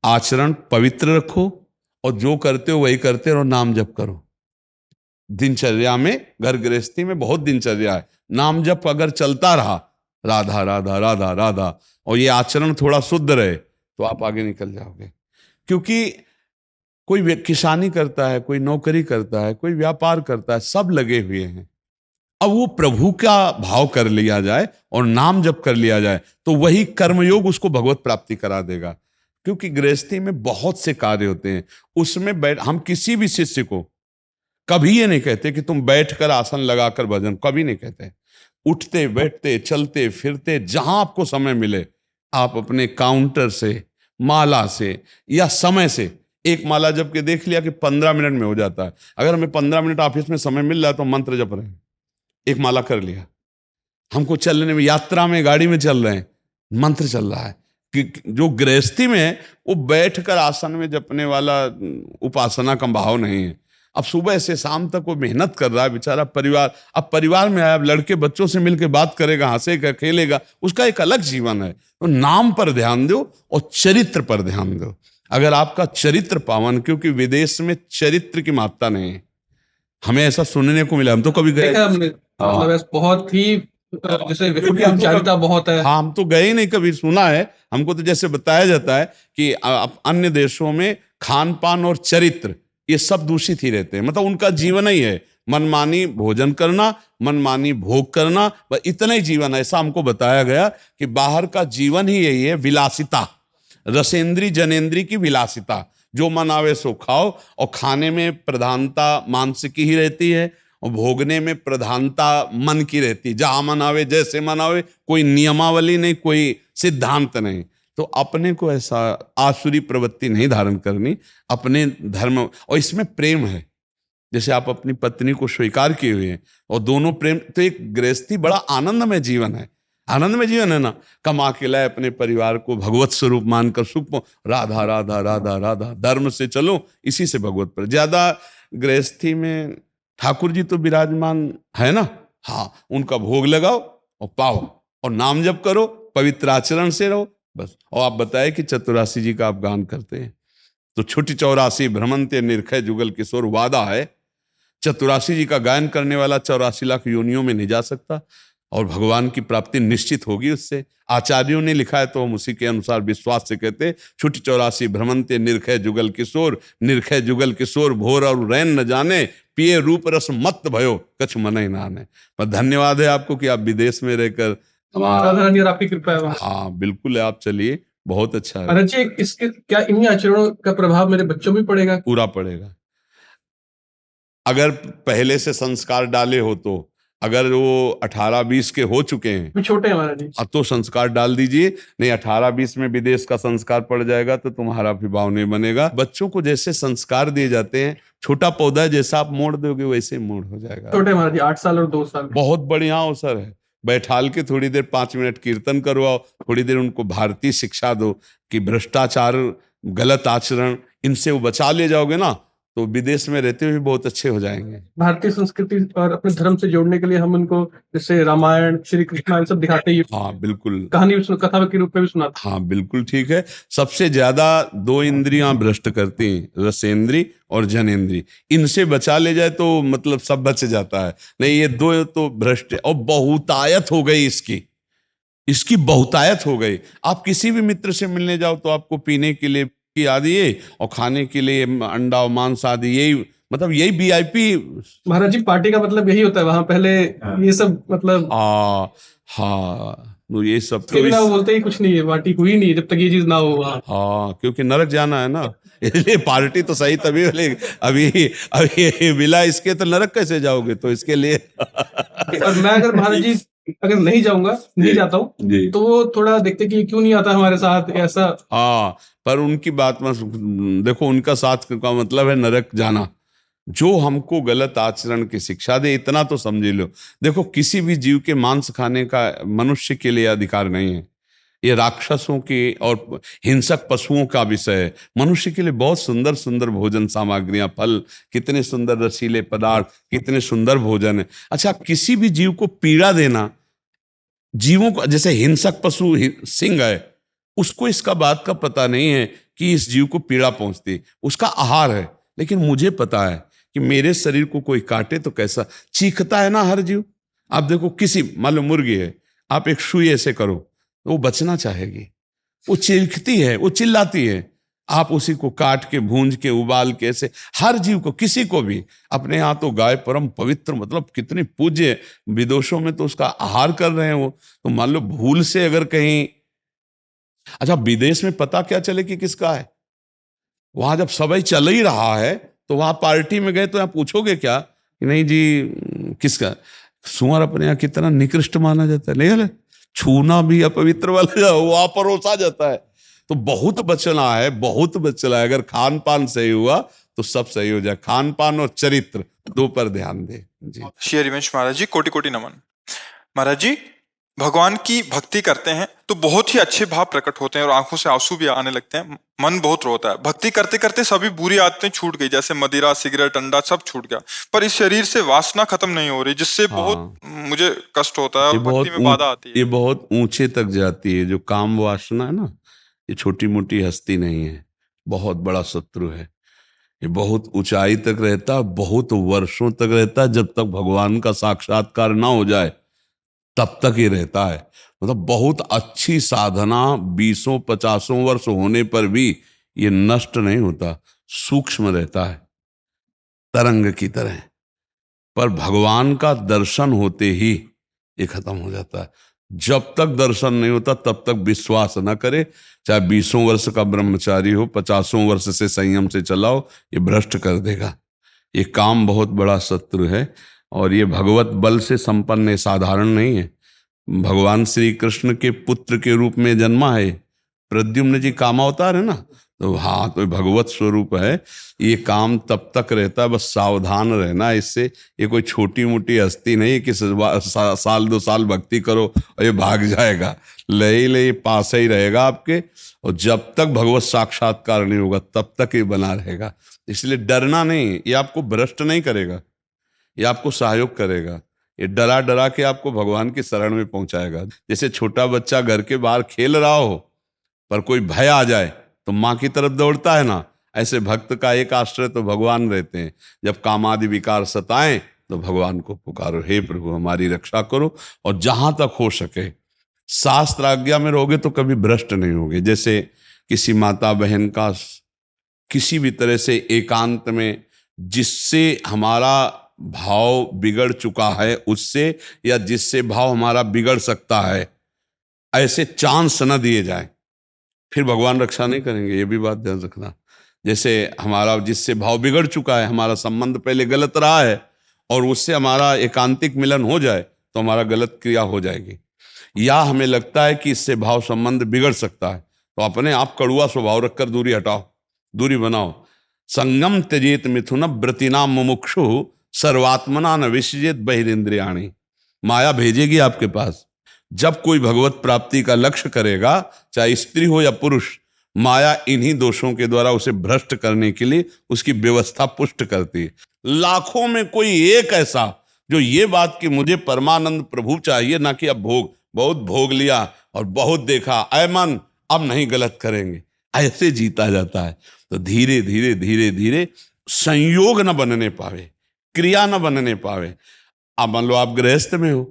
आचरण पवित्र रखो, और जो करते हो वही करते रहो, नाम जप करो। दिनचर्या में, घर गृहस्थी में बहुत दिनचर्या है। नाम जप अगर चलता रहा, राधा राधा राधा राधा, और ये आचरण थोड़ा शुद्ध रहे, तो आप आगे निकल जाओगे। क्योंकि कोई किसानी करता है, कोई नौकरी करता है, कोई व्यापार करता है, सब लगे हुए हैं। अब वो प्रभु का भाव कर लिया जाए और नाम जप कर लिया जाए, तो वही कर्मयोग उसको भगवत प्राप्ति करा देगा। क्योंकि गृहस्थी में बहुत से कार्य होते हैं, उसमें हम किसी भी शिष्य को कभी ये नहीं कहते कि तुम बैठकर आसन लगाकर भजन, कभी नहीं कहते। उठते बैठते चलते फिरते जहां आपको समय मिले, आप अपने काउंटर से, माला से या समय से, एक माला जप के देख लिया कि 15 मिनट में हो जाता है। अगर हमें 15 मिनट ऑफिस में समय मिल रहा है तो मंत्र जप रहे हैं, एक माला कर लिया। हमको चलने में, यात्रा में, गाड़ी में चल रहे हैं, मंत्र चल रहा है। कि जो गृहस्थी में है वो बैठकर आसन में जपने वाला उपासना का भाव नहीं है। अब सुबह से शाम तक वो मेहनत कर रहा है बेचारा। परिवार, अब परिवार में आया, अब लड़के बच्चों से मिलकर बात करेगा, हंसेगा, खेलेगा, उसका एक अलग जीवन है। तो नाम पर ध्यान दो और चरित्र पर ध्यान दो। अगर आपका चरित्र पावन, क्योंकि विदेश में चरित्र की महत्ता नहीं है, हमें ऐसा सुनने को मिला। हम तो कभी गए, मतलब बहुत ही जैसे विचारता बहुत है। हाँ, हम तो गए ही नहीं, कभी सुना है। हमको तो जैसे बताया जाता है कि अन्य देशों में खान पान और चरित्र ये सब दूषित ही रहते हैं। मतलब उनका जीवन ही है मनमानी भोजन करना, मनमानी भोग करना, बस इतना ही जीवन है। ऐसा हमको बताया गया कि बाहर का जीवन ही यही है, विलासिता, रसेंद्री जनेंद्री की विलासिता। जो मन आवे सो खाओ, और खाने में प्रधानता मांस की ही रहती है, और भोगने में प्रधानता मन की रहती है। जहां मन आवे, जैसे मन आवे, कोई नियमावली नहीं, कोई सिद्धांत नहीं। तो अपने को ऐसा आसुरी प्रवृत्ति नहीं धारण करनी, अपने धर्म, और इसमें प्रेम है। जैसे आप अपनी पत्नी को स्वीकार किए हुए हैं और दोनों प्रेम, तो एक गृहस्थी बड़ा आनंदमय जीवन है, आनंदमय जीवन है ना। कमा के लाए, अपने परिवार को भगवत स्वरूप मानकर सुख राधा राधा राधा राधा, धर्म से चलो, इसी से भगवत पर ज्यादा। गृहस्थी में ठाकुर जी तो विराजमान है ना, हाँ, उनका भोग लगाओ और पाओ और नाम जप करो, पवित्र आचरण से रहो, बस। और आप बताए कि चतुरासी जी का आप गान करते हैं, तो छुट्टी 84 भ्रमंते निरखय जुगल किशोर, वादा है चतुरासी जी का गायन करने वाला 84 लाख योनियों में नहीं जा सकता और भगवान की प्राप्ति निश्चित होगी उससे। आचार्यों ने लिखा है तो हम उसी के अनुसार विश्वास से कहते, छुट्टी 84 भ्रमंते निरखय जुगल किशोर, निरखय जुगल किशोर भोर और रैन न जाने, पिए रूप रस मत भयो कछु मन ही नाने। पर धन्यवाद है आपको कि आप विदेश में रहकर राधा रानी और आपकी कृपा है वहाँ। हाँ बिल्कुल है, आप चलिए, बहुत अच्छा है। महाराज जी, इसके क्या इन्हीं आचरणों का प्रभाव मेरे बच्चों में पड़ेगा? पूरा पड़ेगा। अगर पहले से संस्कार डाले हो तो, अगर वो 18-20 के हो चुके हैं, भी छोटे हैं महाराज जी, अब तो संस्कार डाल दीजिए, नहीं 18-20 में विदेश का संस्कार पड़ जाएगा तो तुम्हारा विभाव नहीं बनेगा। बच्चों को जैसे संस्कार दिए जाते हैं, छोटा पौधा है, जैसा आप मोड़ दोगे वैसे ही मोड़ हो जाएगा। छोटे महाराज जी, 8 साल और 2 साल। बहुत बढ़िया अवसर है, बैठाल के थोड़ी देर 5 मिनट कीर्तन करवाओ, थोड़ी देर उनको भारतीय शिक्षा दो कि भ्रष्टाचार, गलत आचरण, इनसे वो बचा ले जाओगे ना, तो विदेश में रहते हुए बहुत अच्छे हो जाएंगे। भारतीय संस्कृति और अपने धर्म से जोड़ने के लिए हम उनको जैसे रामायण, श्री कृष्ण सब दिखाते ही, हाँ बिल्कुल, कहानी कथा के रूप में भी सुनाते। हाँ बिल्कुल ठीक है। सबसे ज्यादा 2 इंद्रियां भ्रष्ट करती हैं, रसेंद्री और जनेंद्री, इनसे बचा ले जाए तो मतलब सब बच जाता है। नहीं, ये 2 तो भ्रष्ट, और बहुतायत हो गई इसकी बहुतायत हो गई। आप किसी भी मित्र से मिलने जाओ तो आपको पीने के लिए आदि ये, और खाने के लिए अंडा और मांस आदि, यही मतलब यही वीआईपी। महाराज जी, पार्टी का मतलब यही होता है वहां, पहले ये सब मतलब हाँ तो ये सब तो बिना वो बोलते ही कुछ नहीं है, पार्टी हुई नहीं जब तक ये चीज ना हो वहां। हाँ, क्योंकि नरक जाना है ना, इसलिए पार्टी तो सही तभी बोले, अभी मिला इसके तो नरक कैसे जाओगे, तो इसके लिए और मैं अगर महाराज जी अगर नहीं जाऊंगा, नहीं जाता हूँ, तो वो थोड़ा देखते कि क्यों नहीं आता हमारे साथ, ऐसा। हाँ, पर उनकी बात में देखो, उनका साथ का मतलब है नरक जाना। जो हमको गलत आचरण की शिक्षा दे, इतना तो समझ लो। देखो, किसी भी जीव के मांस खाने का मनुष्य के लिए अधिकार नहीं है, ये राक्षसों के और हिंसक पशुओं का विषय है। मनुष्य के लिए बहुत सुंदर सुंदर भोजन सामग्रियां, फल, कितने सुंदर रसीले पदार्थ, कितने सुंदर भोजन है। अच्छा, किसी भी जीव को पीड़ा देना, जीवों को, जैसे हिंसक पशु सिंह है, उसको इसका बात का पता नहीं है कि इस जीव को पीड़ा पहुंचती, उसका आहार है। लेकिन मुझे पता है कि मेरे शरीर को कोई काटे तो कैसा चीखता है ना हर जीव। आप देखो, किसी मान लो मुर्गी है, आप एक सुई ऐसे करो तो वो बचना चाहेगी, वो चीखती है, वो चिल्लाती है। आप उसी को काट के, भूंज के, उबाल के, ऐसे हर जीव को, किसी को भी। अपने यहाँ तो गाय परम पवित्र, मतलब कितनी पूज्य, विदेशों में तो उसका आहार कर रहे हैं वो। तो मान लो भूल से अगर कहीं, अच्छा विदेश में पता क्या चले कि किसका है, वहां जब सबई चल ही रहा है तो वहां पार्टी में गए तो आप पूछोगे क्या कि नहीं जी किसका। सुअर अपने यहाँ कितना निकृष्ट माना जाता है, नहीं, छूना भी अपवित्र वाला वहां परोसा जाता है। तो बहुत बचना है, बहुत बचना है। अगर खान पान सही हुआ तो सब सही हो जाए। खान पान और चरित्र 2 पर ध्यान दे जी। श्री हरिवंश महाराज जी, कोटि कोटि नमन। महाराज जी, भगवान की भक्ति करते हैं तो बहुत ही अच्छे भाव प्रकट होते हैं और आंखों से आंसू भी आने लगते हैं, मन बहुत रोता है। भक्ति करते करते सभी बुरी आदतें छूट गई, जैसे मदिरा, सिगरेट, अंडा सब छूट गया, पर इस शरीर से वासना खत्म नहीं हो रही, जिससे बहुत मुझे कष्ट होता है और भक्ति में बाधा आती है। ये बहुत ऊंचे तक जाती है। जो काम वासना है ना, ये छोटी मोटी हस्ती नहीं है, बहुत बड़ा शत्रु है। ये बहुत ऊंचाई तक रहता, बहुत वर्षों तक रहता। जब तक भगवान का साक्षात्कार ना हो जाए तब तक ही रहता है। मतलब बहुत अच्छी साधना 20-50 वर्ष होने पर भी ये नष्ट नहीं होता, सूक्ष्म रहता है, तरंग की तरह। पर भगवान का दर्शन होते ही ये खत्म हो जाता है। जब तक दर्शन नहीं होता तब तक विश्वास न करे, चाहे 20 वर्ष का ब्रह्मचारी हो, 50 वर्ष से संयम से चलाओ, ये भ्रष्ट कर देगा। ये काम बहुत बड़ा शत्रु है और ये भगवत बल से संपन्न है, साधारण नहीं है। भगवान श्री कृष्ण के पुत्र के रूप में जन्मा है। प्रद्युम्न जी कामावतार है ना, तो हाँ, तो भगवत स्वरूप है। ये काम तब तक रहता है, बस सावधान रहना इससे। ये कोई छोटी मोटी हस्ती नहीं कि साल 2 साल भक्ति करो और ये भाग जाएगा। ले पास ही रहेगा आपके, और जब तक भगवत साक्षात्कार नहीं होगा तब तक ये बना रहेगा। इसलिए डरना नहीं, ये आपको भ्रष्ट नहीं करेगा, ये आपको सहयोग करेगा। ये डरा डरा के आपको भगवान की शरण में पहुंचाएगा। जैसे छोटा बच्चा घर के बाहर खेल रहा हो पर कोई भय आ जाए तो माँ की तरफ दौड़ता है ना, ऐसे भक्त का एक आश्रय तो भगवान रहते हैं। जब कामादि विकार सताएं तो भगवान को पुकारो, हे प्रभु हमारी रक्षा करो। और जहां तक हो सके शास्त्र आज्ञा में रहोगे तो कभी भ्रष्ट नहीं होगे। जैसे किसी माता बहन का किसी भी तरह से एकांत में जिससे हमारा भाव बिगड़ चुका है उससे, या जिससे भाव हमारा बिगड़ सकता है, ऐसे चांस न दिए जाए, फिर भगवान रक्षा नहीं करेंगे। ये भी बात ध्यान रखना। जैसे हमारा जिससे भाव बिगड़ चुका है, हमारा संबंध पहले गलत रहा है, और उससे हमारा एकांतिक मिलन हो जाए तो हमारा गलत क्रिया हो जाएगी। या हमें लगता है कि इससे भाव संबंध बिगड़ सकता है तो अपने आप कड़ुआ स्वभाव रखकर दूरी हटाओ, दूरी बनाओ। संगम त्यजेत मिथुन व्रतिनाम मुमुक्षु सर्वात्मना न विसृजेत बहिरिंद्रियाणि। माया भेजेगी आपके पास। जब कोई भगवत प्राप्ति का लक्ष्य करेगा, चाहे स्त्री हो या पुरुष, माया इन्हीं दोषों के द्वारा उसे भ्रष्ट करने के लिए उसकी व्यवस्था पुष्ट करती है। लाखों में कोई एक ऐसा जो ये बात कि मुझे परमानंद प्रभु चाहिए, ना कि अब भोग, बहुत भोग लिया और बहुत देखा, ऐ मन अब नहीं गलत करेंगे, ऐसे जीता जाता है। तो धीरे धीरे धीरे धीरे संयोग न बनने पावे, क्रिया न बनने पावे। अब मान लो आप गृहस्थ में हो,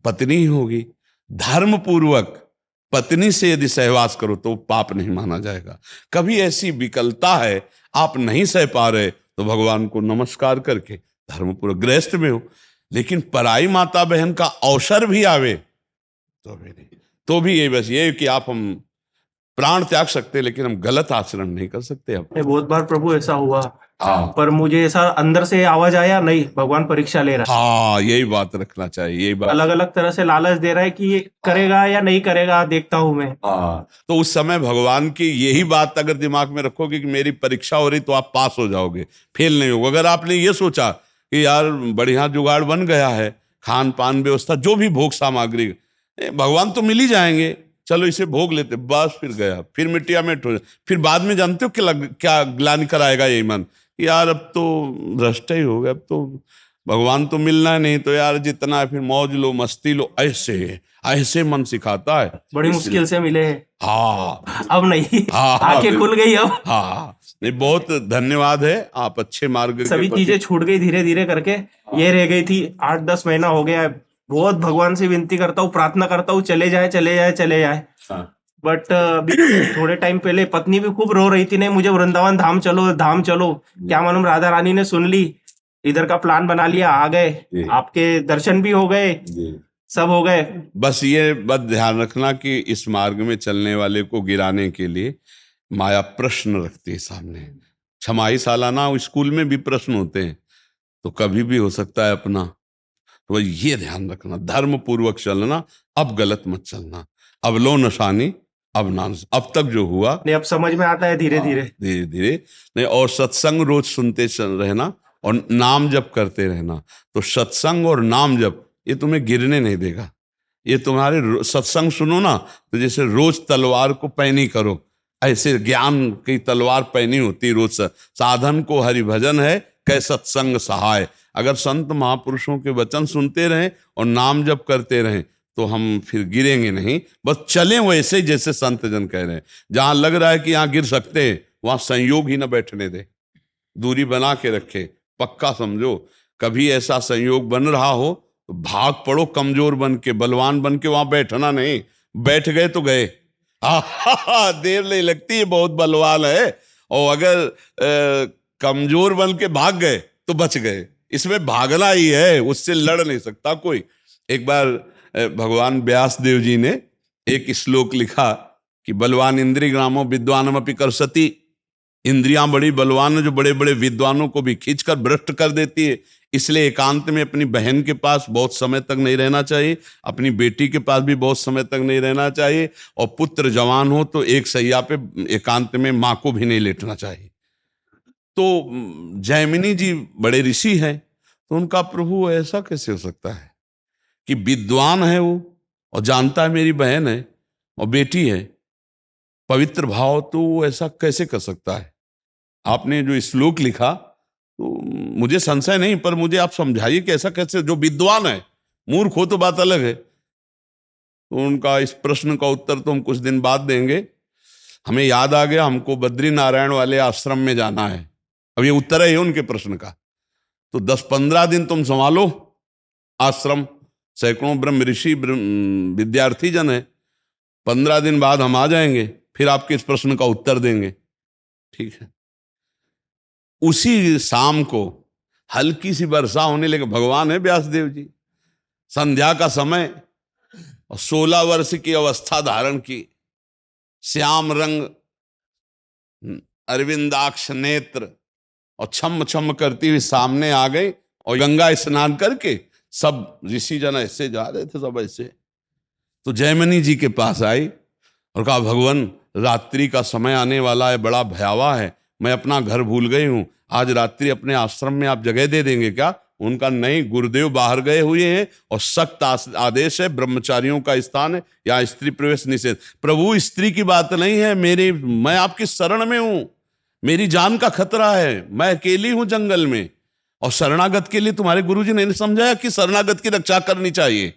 पत्नी होगी, धर्म पूर्वक पत्नी से यदि सहवास करो तो पाप नहीं माना जाएगा। कभी ऐसी विकलता है आप नहीं सह पा रहे तो भगवान को नमस्कार करके धर्मपूर्वक गृहस्थ में हो। लेकिन पराई माता बहन का अवसर भी आवे तो भी नहीं, तो भी ये बस ये कि आप हम प्राण त्याग सकते लेकिन हम गलत आचरण नहीं कर सकते। अब बहुत बार प्रभु ऐसा हुआ, हाँ, पर मुझे ऐसा अंदर से आवाज आया, नहीं भगवान परीक्षा ले रहा है। हाँ, यही बात रखना चाहिए। यही बात अलग अलग तरह से लालच दे रहा है कि ये करेगा या नहीं करेगा, देखता हूं मैं। हाँ, तो उस समय भगवान की यही बात अगर दिमाग में रखोगे कि मेरी परीक्षा हो रही तो आप पास हो जाओगे, फेल नहीं होगा। अगर आपने ये सोचा कि यार बढ़िया जुगाड़ बन गया है, खान पान व्यवस्था जो भी भोग सामग्री, भगवान तो मिल ही जाएंगे, चलो इसे भोग लेते, बस फिर गया, फिर मिट्टिया मिट हो। फिर बाद में जानते हो क्या ग्लानि कराएगा यही मन, यार अब तो भ्रष्ट ही हो गया, अब तो भगवान तो मिलना नहीं, तो यार जितना है फिर मौज लो मस्ती लो, ऐसे ऐसे मन सिखाता है। बड़ी मुश्किल से मिले हैं। हाँ, अब नहीं, हाँ, आंखें खुल गई अब। हाँ, नहीं, बहुत धन्यवाद है, आप अच्छे मार्ग सभी चीजें छूट गई धीरे धीरे करके। ये रह गई थी, 8-10 महीना हो गया है। बहुत भगवान से विनती करता हूँ, प्रार्थना करता हूँ, चले जाए चले जाए चले जाए। बट अभी थोड़े टाइम पहले पत्नी भी खूब रो रही थी, नहीं मुझे वृंदावन धाम चलो धाम चलो। क्या मालूम राधा रानी ने सुन ली, इधर का प्लान बना लिया, आ गए, आपके दर्शन भी हो गए, सब हो गए। बस ये बात ध्यान रखना कि इस मार्ग में चलने वाले को गिराने के लिए माया प्रश्न रखती है सामने। छमाही सालाना स्कूल में भी प्रश्न होते हैं, तो कभी भी हो सकता है अपना। तो ये ध्यान रखना, धर्म पूर्वक चलना, अब गलत मत चलना। अब लो नशानी अब ना, अब तक जो हुआ नहीं अब समझ में आता है धीरे धीरे धीरे धीरे। नहीं, और सत्संग रोज सुनते रहना और नाम जप करते रहना। तो सत्संग और नाम जप ये तुम्हें गिरने नहीं देगा। ये तुम्हारे सत्संग सुनो ना, तो जैसे रोज तलवार को पैनी करो, ऐसे ज्ञान की तलवार पैनी होती रोज। साधन को हरि भजन है कै सत्संग सहाय। अगर संत महापुरुषों के वचन सुनते रहें और नाम जप करते रहें तो हम फिर गिरेंगे नहीं, बस चलें वैसे जैसे संत जन कह रहे हैं। जहां लग रहा है कि यहाँ गिर सकते हैं वहां संयोग ही ना बैठने दे, दूरी बना के रखे, पक्का समझो। कभी ऐसा संयोग बन रहा हो तो भाग पड़ो, कमजोर बन के बलवान बन के, वहां बैठना नहीं। बैठ गए तो गए, देर नहीं लगती है, बहुत बलवान है। और अगर कमजोर बन के भाग गए तो बच गए। इसमें भागना ही है, उससे लड़ नहीं सकता कोई। एक बार भगवान व्यास देव जी ने एक श्लोक लिखा कि बलवान इंद्री ग्रामो विद्वानम अपि करसति। इंद्रियां बड़ी बलवान है जो बड़े बड़े विद्वानों को भी खींचकर भ्रष्ट कर देती है। इसलिए एकांत में अपनी बहन के पास बहुत समय तक नहीं रहना चाहिए, अपनी बेटी के पास भी बहुत समय तक नहीं रहना चाहिए, और पुत्र जवान हो तो एक सैया पे एकांत में माँ को भी नहीं लेटना चाहिए। तो जैमिनी जी बड़े ऋषि हैं, तो उनका प्रभु ऐसा कैसे हो सकता है कि विद्वान है वो और जानता है मेरी बहन है और बेटी है, पवित्र भाव, तो वो ऐसा कैसे कर सकता है? आपने जो श्लोक लिखा तो मुझे संशय नहीं, पर मुझे आप समझाइए कि ऐसा कैसे, जो विद्वान है, मूर्ख हो तो बात अलग है। तो उनका इस प्रश्न का उत्तर तो हम कुछ दिन बाद देंगे। हमें याद आ गया, हमको बद्री नारायण वाले आश्रम में जाना है। अब ये उत्तर है उनके प्रश्न का। तो 10-15 दिन तुम संभालो आश्रम, सैकड़ों ब्रह्म ऋषि विद्यार्थी जन है, 15 दिन बाद हम आ जाएंगे, फिर आपके इस प्रश्न का उत्तर देंगे, ठीक है? उसी शाम को हल्की सी वर्षा होने लगी। भगवान है व्यासदेव जी, संध्या का समय, और 16 वर्ष की अवस्था धारण की, श्याम रंग अरविंदाक्ष नेत्र, और छम छम करती हुई सामने आ गई। और गंगा स्नान करके सब ऋषि जन ऐसे जा रहे थे, सब ऐसे। तो जैमिनी जी के पास आई और कहा, भगवान रात्रि का समय आने वाला है, बड़ा भयावह है, मैं अपना घर भूल गई हूं, आज रात्रि अपने आश्रम में आप जगह दे देंगे क्या? उनका नहीं, गुरुदेव बाहर गए हुए हैं और सख्त आदेश है, ब्रह्मचारियों का स्थान है, या स्त्री प्रवेश निषेध। प्रभु स्त्री की बात नहीं है, मैं आपकी शरण में हूं, मेरी जान का खतरा है, मैं अकेली हूं जंगल में, और शरणागत के लिए तुम्हारे गुरुजी ने समझाया कि शरणागत की रक्षा करनी चाहिए।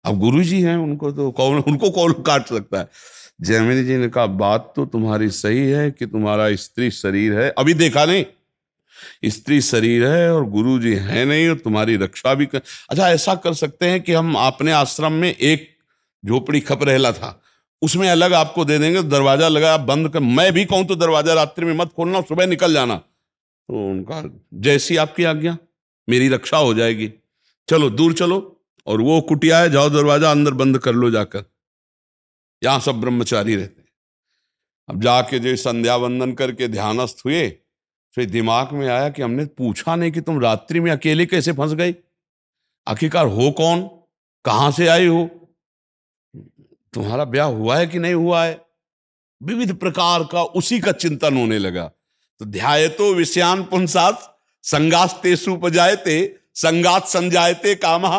अब गुरुजी हैं, उनको कौन काट सकता है? जैमिनी जी ने कहा, बात तो तुम्हारी सही है कि तुम्हारा स्त्री शरीर है, अभी देखा नहीं, स्त्री शरीर है और गुरु जी है नहीं, और तुम्हारी रक्षा भी अच्छा, ऐसा कर सकते हैं कि हम अपने आश्रम में एक झोपड़ी खप रहला था, उसमें अलग आपको दे देंगे, दरवाजा लगा, आप बंद कर, मैं भी कहूं तो दरवाजा रात्रि में मत खोलना, सुबह निकल जाना। तो उनका, जैसी आपकी आज्ञा, मेरी रक्षा हो जाएगी, चलो दूर चलो, और वो कुटिया है, जाओ दरवाजा अंदर बंद कर लो जाकर, यहां सब ब्रह्मचारी रहते हैं। अब जाके जो संध्या वंदन करके ध्यानस्थ हुए, फिर दिमाग में आया कि हमने पूछा नहीं कि तुम रात्रि में अकेले कैसे फंस गई, आखिरकार हो कौन, कहां से आई हो, तुम्हारा ब्याह हुआ है कि नहीं हुआ है, विविध प्रकार का उसी का चिंतन होने लगा। तो ध्यायतो विषयान पुंसात् संगास्तेषु उपजायते, संगात संजायते कामः,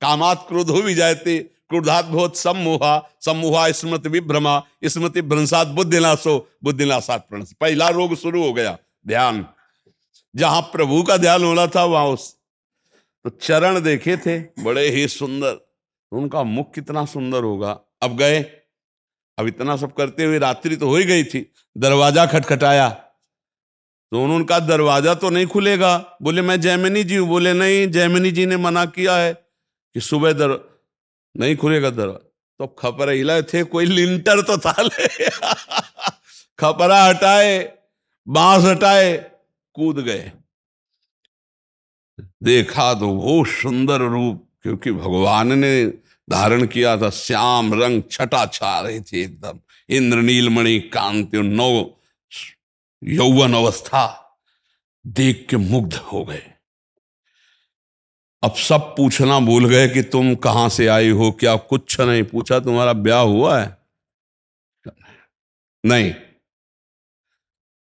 कामात् क्रोधो विजायते, क्रोधात् भवत् सम्मोहा, सम्मोहा स्मृति विभ्रमा, स्मृति भ्रंशात् बुद्धिनाशो, बुद्धिनाशात् प्रणश। पहला रोग शुरू हो गया, ध्यान। जहां प्रभु का ध्यान होना था वहां तो चरण देखे थे बड़े ही सुंदर, उनका मुख कितना सुंदर होगा। अब गए, अब इतना सब करते हुए रात्रि तो हो ही गई थी, दरवाजा खटखटाया, तो उन्होंने कहा दरवाजा तो नहीं खुलेगा। बोले मैं जैमिनी जी हूं। बोले नहीं, जैमिनी जी ने मना किया है कि सुबह नहीं खुलेगा दरवाजा। तो खपरा हिलाए थे, कोई लिंटर तो था ले खपरा हटाए, बांस हटाए, कूद गए। देखा तो वो सुंदर रूप, क्योंकि भगवान ने धारण किया था, श्याम रंग छटा छा रही थी एकदम, इंद्रनीलमणि कांति, नौ यौवन अवस्था, देख के मुग्ध हो गए। अब सब पूछना भूल गए कि तुम कहां से आई हो, क्या कुछ नहीं पूछा, तुम्हारा ब्याह हुआ है? नहीं।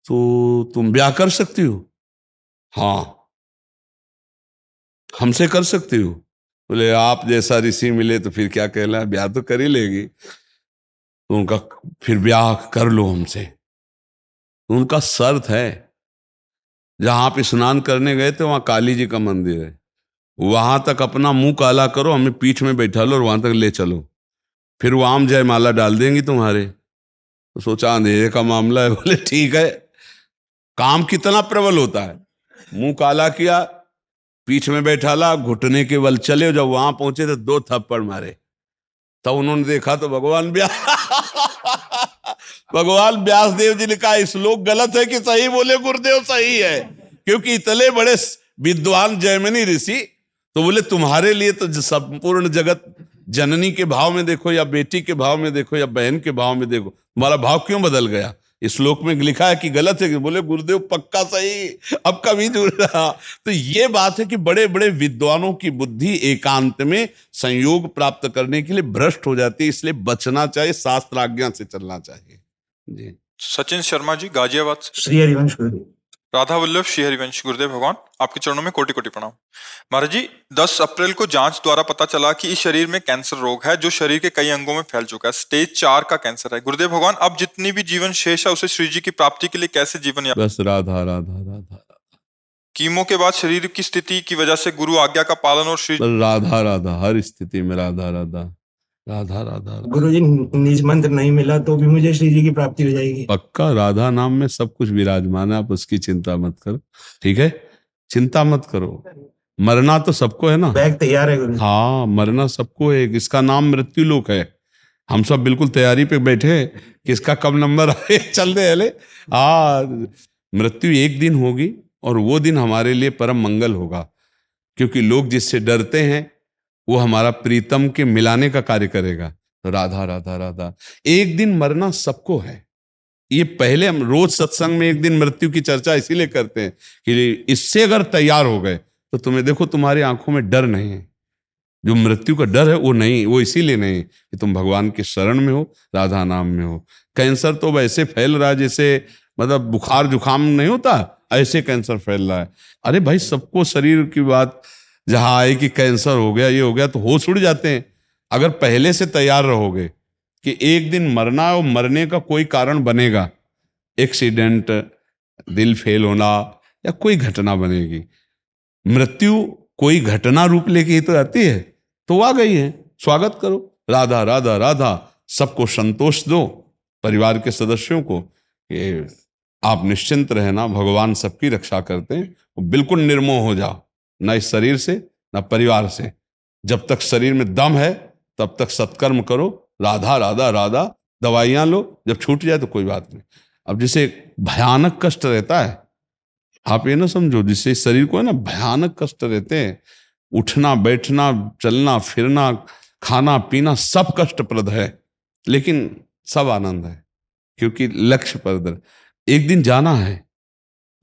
तो तुम ब्याह कर सकती हो? हाँ। हमसे कर सकती हो? बोले आप जैसा ऋषि मिले तो फिर क्या कहना है, ब्याह तो कर ही लेगी। तो उनका, फिर ब्याह कर लो हमसे। तो उनका शर्त है, जहां आप स्नान करने गए थे वहां काली जी का मंदिर है, वहां तक अपना मुंह काला करो, हमें पीठ में बैठा लो और वहां तक ले चलो, फिर वो आम जयमाला डाल देंगी तुम्हारे। तो सोचा अंधेरे का मामला है, बोले ठीक है। काम कितना प्रबल होता है, मुंह काला किया, पीठ में बैठाला, घुटने के बल चले। जब वहां पहुंचे तो 2 थप्पड़ मारे। तब उन्होंने देखा तो भगवान व्यासदेव जी ने कहा श्लोक गलत है कि सही? बोले गुरुदेव सही है, क्योंकि इतने बड़े विद्वान जैमिनी ऋषि, तो बोले तुम्हारे लिए तो संपूर्ण जगत, जननी के भाव में देखो या बेटी के भाव में देखो या बहन के भाव में देखो, तुम्हारा भाव क्यों बदल गया? श्लोक में लिखा है कि गलत है, कि बोले गुरुदेव पक्का सही, अब कभी नहीं रहा। तो ये बात है कि बड़े बड़े विद्वानों की बुद्धि एकांत में संयोग प्राप्त करने के लिए भ्रष्ट हो जाती है, इसलिए बचना चाहिए, शास्त्र आज्ञा से चलना चाहिए जी। सचिन शर्मा जी गाजियाबाद से। श्री हरिवंश गुरुदेव। राधा वल्लभ श्री हरिवंश गुरुदेव भगवान, आपके चरणों में कोटि कोटि प्रणाम। महाराज जी, 10 अप्रैल को जांच द्वारा पता चला कि इस शरीर में कैंसर रोग है जो शरीर के कई अंगों में फैल चुका है। स्टेज 4 का कैंसर है। गुरुदेव भगवान, अब जितनी भी जीवन शेष है उसे श्री जी की प्राप्ति के लिए कैसे जीवन यापन? बस राधा राधा राधा कीमो के बाद शरीर की स्थिति की वजह से गुरु आज्ञा का पालन और श्री बस राधा राधा, हर स्थिति में राधा राधा राधा राधा। गुरु जी, निज मंत्र नहीं मिला तो भी मुझे श्री जी की प्राप्ति हो जाएगी? पक्का, राधा नाम में सब कुछ विराजमान है, आप उसकी चिंता मत करो, ठीक है? चिंता मत करो, मरना तो सबको है ना। बैग तैयार है गुरु। हाँ, मरना सबको है, इसका नाम मृत्यु लोक है। हम सब बिल्कुल तैयारी पे बैठे कि इसका कब नंबर आए, चल दे हले। मृत्यु एक दिन होगी और वो दिन हमारे लिए परम मंगल होगा, क्योंकि लोग जिससे डरते हैं वो हमारा प्रीतम के मिलाने का कार्य करेगा। तो राधा राधा राधा, एक दिन मरना सबको है। ये पहले हम रोज सत्संग में एक दिन मृत्यु की चर्चा इसीलिए करते हैं कि इससे अगर तैयार हो गए तो तुम्हें देखो, तुम्हारी आंखों में डर नहीं है। जो मृत्यु का डर है वो नहीं, वो इसीलिए नहीं कि तुम भगवान के शरण में हो, राधा नाम में हो। कैंसर तो वैसे फैल रहा है जैसे मतलब बुखार जुकाम नहीं होता, ऐसे कैंसर फैल रहा है। अरे भाई, सबको शरीर की बात जहां आए कि कैंसर हो गया, ये हो गया, तो होश उड़ जाते हैं। अगर पहले से तैयार रहोगे कि एक दिन मरना है और मरने का कोई कारण बनेगा, एक्सीडेंट, दिल फेल होना या कोई घटना बनेगी, मृत्यु कोई घटना रूप लेके ही तो आती है, तो आ गई है, स्वागत करो। राधा राधा राधा, सबको संतोष दो, परिवार के सदस्यों को कि आप निश्चिंत रहना, भगवान सबकी रक्षा करते हैं। बिल्कुल निर्मोह हो जाओ, न इस शरीर से न परिवार से। जब तक शरीर में दम है तब तक सत्कर्म करो, राधा राधा राधा। दवाइयां लो, जब छूट जाए तो कोई बात नहीं। अब जिसे भयानक कष्ट रहता है, आप ये ना समझो, जिससे शरीर को है ना भयानक कष्ट रहते हैं, उठना बैठना चलना फिरना खाना पीना सब कष्टप्रद है, लेकिन सब आनंद है, क्योंकि लक्ष्य पर एक दिन जाना है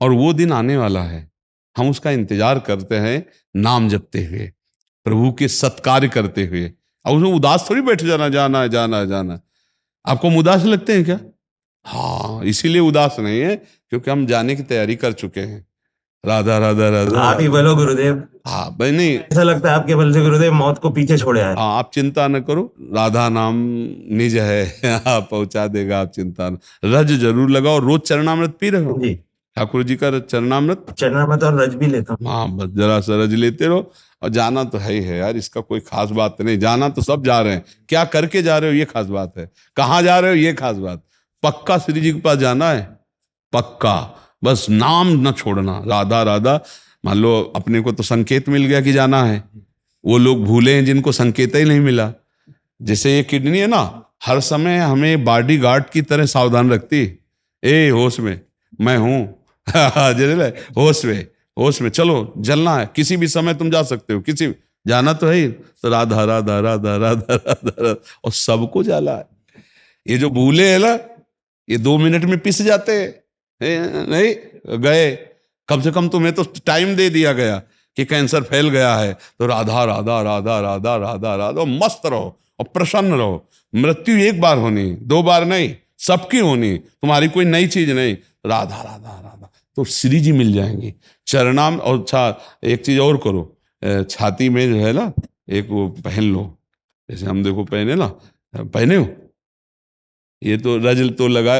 और वो दिन आने वाला है। हम उसका इंतजार करते हैं, नाम जपते हुए, प्रभु के सत्कार्य करते हुए। और उसमें उदास थोड़ी बैठ जाना, जाना है जाना है जाना है। आपको हम उदास लगते हैं क्या? हाँ, इसीलिए उदास नहीं है क्योंकि हम जाने की तैयारी कर चुके हैं। राधा राधा राधा। आप ही बोलो गुरुदेव। हाँ भाई, नहीं ऐसा लगता है आपके बल से गुरुदेव मौत को पीछे छोड़े आए। हाँ, आप चिंता न करो, राधा नाम निज है, पहुंचा देगा, आप चिंता न। रज जरूर लगाओ, रोज चरणामृत पी रहे हो जी, ठाकुर जी का चरणामृत। चरणामृत और रज भी लेता हूँ। हाँ, बस जरा सा रज लेते रहो। और जाना तो है ही है यार, इसका कोई खास बात नहीं। जाना तो सब जा रहे हैं, क्या करके जा रहे हो ये खास बात है, कहाँ जा रहे हो ये खास बात। पक्का श्री जी के पास जाना है, पक्का, बस नाम न छोड़ना, राधा राधा। मान लो अपने को तो संकेत मिल गया कि जाना है, वो लोग भूले हैं जिनको संकेत ही नहीं मिला। जैसे ये किडनी है ना, हर समय हमें बॉडी गार्ड की तरह सावधान रखती, ए होश में मैं हूं, होश में चलो, जलना है, किसी भी समय तुम जा सकते हो, किसी जाना तो है ही। तो राधा राधा राधा राधा राधा, और सबको जाला है। ये जो भूले है ना, ये 2 मिनट में पिस जाते हैं, नहीं गए। कम से कम तुम्हें तो टाइम दे दिया गया कि कैंसर फैल गया है, तो राधा राधा राधा राधा राधा राधा, मस्त रहो और प्रसन्न रहो। मृत्यु एक बार होनी, 2 बार नहीं, सबकी होनी, तुम्हारी कोई नई चीज नहीं। राधा राधा राधा, तो श्री जी मिल जाएंगे चरणाम। और एक चीज और करो, छाती में जो है ना एक वो पहन लो, जैसे हम देखो पहने ना, पहने हो ये तो रज तो लगा,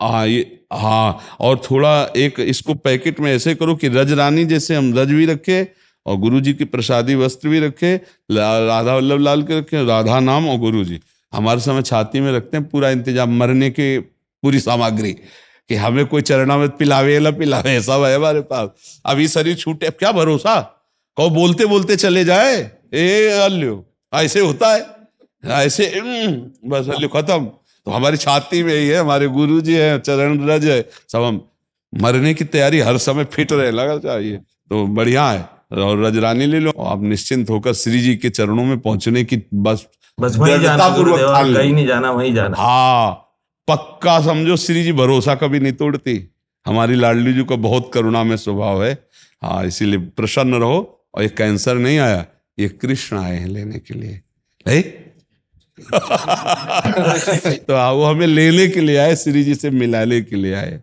हाँ ये, हाँ। और थोड़ा एक इसको पैकेट में ऐसे करो कि रज रानी जैसे हम रज भी रखे और गुरु जी की प्रसादी वस्त्र भी रखे, राधा वल्लभ लाल के रखे, राधा नाम और गुरु जी। हमारे समय छाती में रखते हैं पूरा इंतजाम, मरने की पूरी सामग्री, कि हमें कोई चरणामृत पिलावे ना पिलावे, सब है हमारे पास। अभी शरीर छूटे, अब क्या भरोसा, कहो बोलते बोलते चले जाए, अल्यो ऐसे होता है, ऐसे बस अल्यो खत्म। तो हमारी छाती में ही है, हमारे गुरु जी है, चरण रज है, सब हम मरने की तैयारी हर समय फिट रहे लगा चाहिए। तो बढ़िया है, और रजरानी ले लो, आप निश्चिंत होकर श्री जी के चरणों में पहुंचने की बस वहीं जाना, पूर्वक कहीं नहीं जाना, वहीं जाना। हाँ, पक्का समझो श्री जी भरोसा कभी नहीं तोड़ती। हमारी लाडली जी को बहुत करुणा में स्वभाव है। हाँ, इसीलिए प्रसन्न रहो। और ये कैंसर नहीं आया, ये कृष्ण आए हैं लेने के लिए है? तो वो हमें लेने के लिए आए, श्री जी से मिलाने के लिए आए।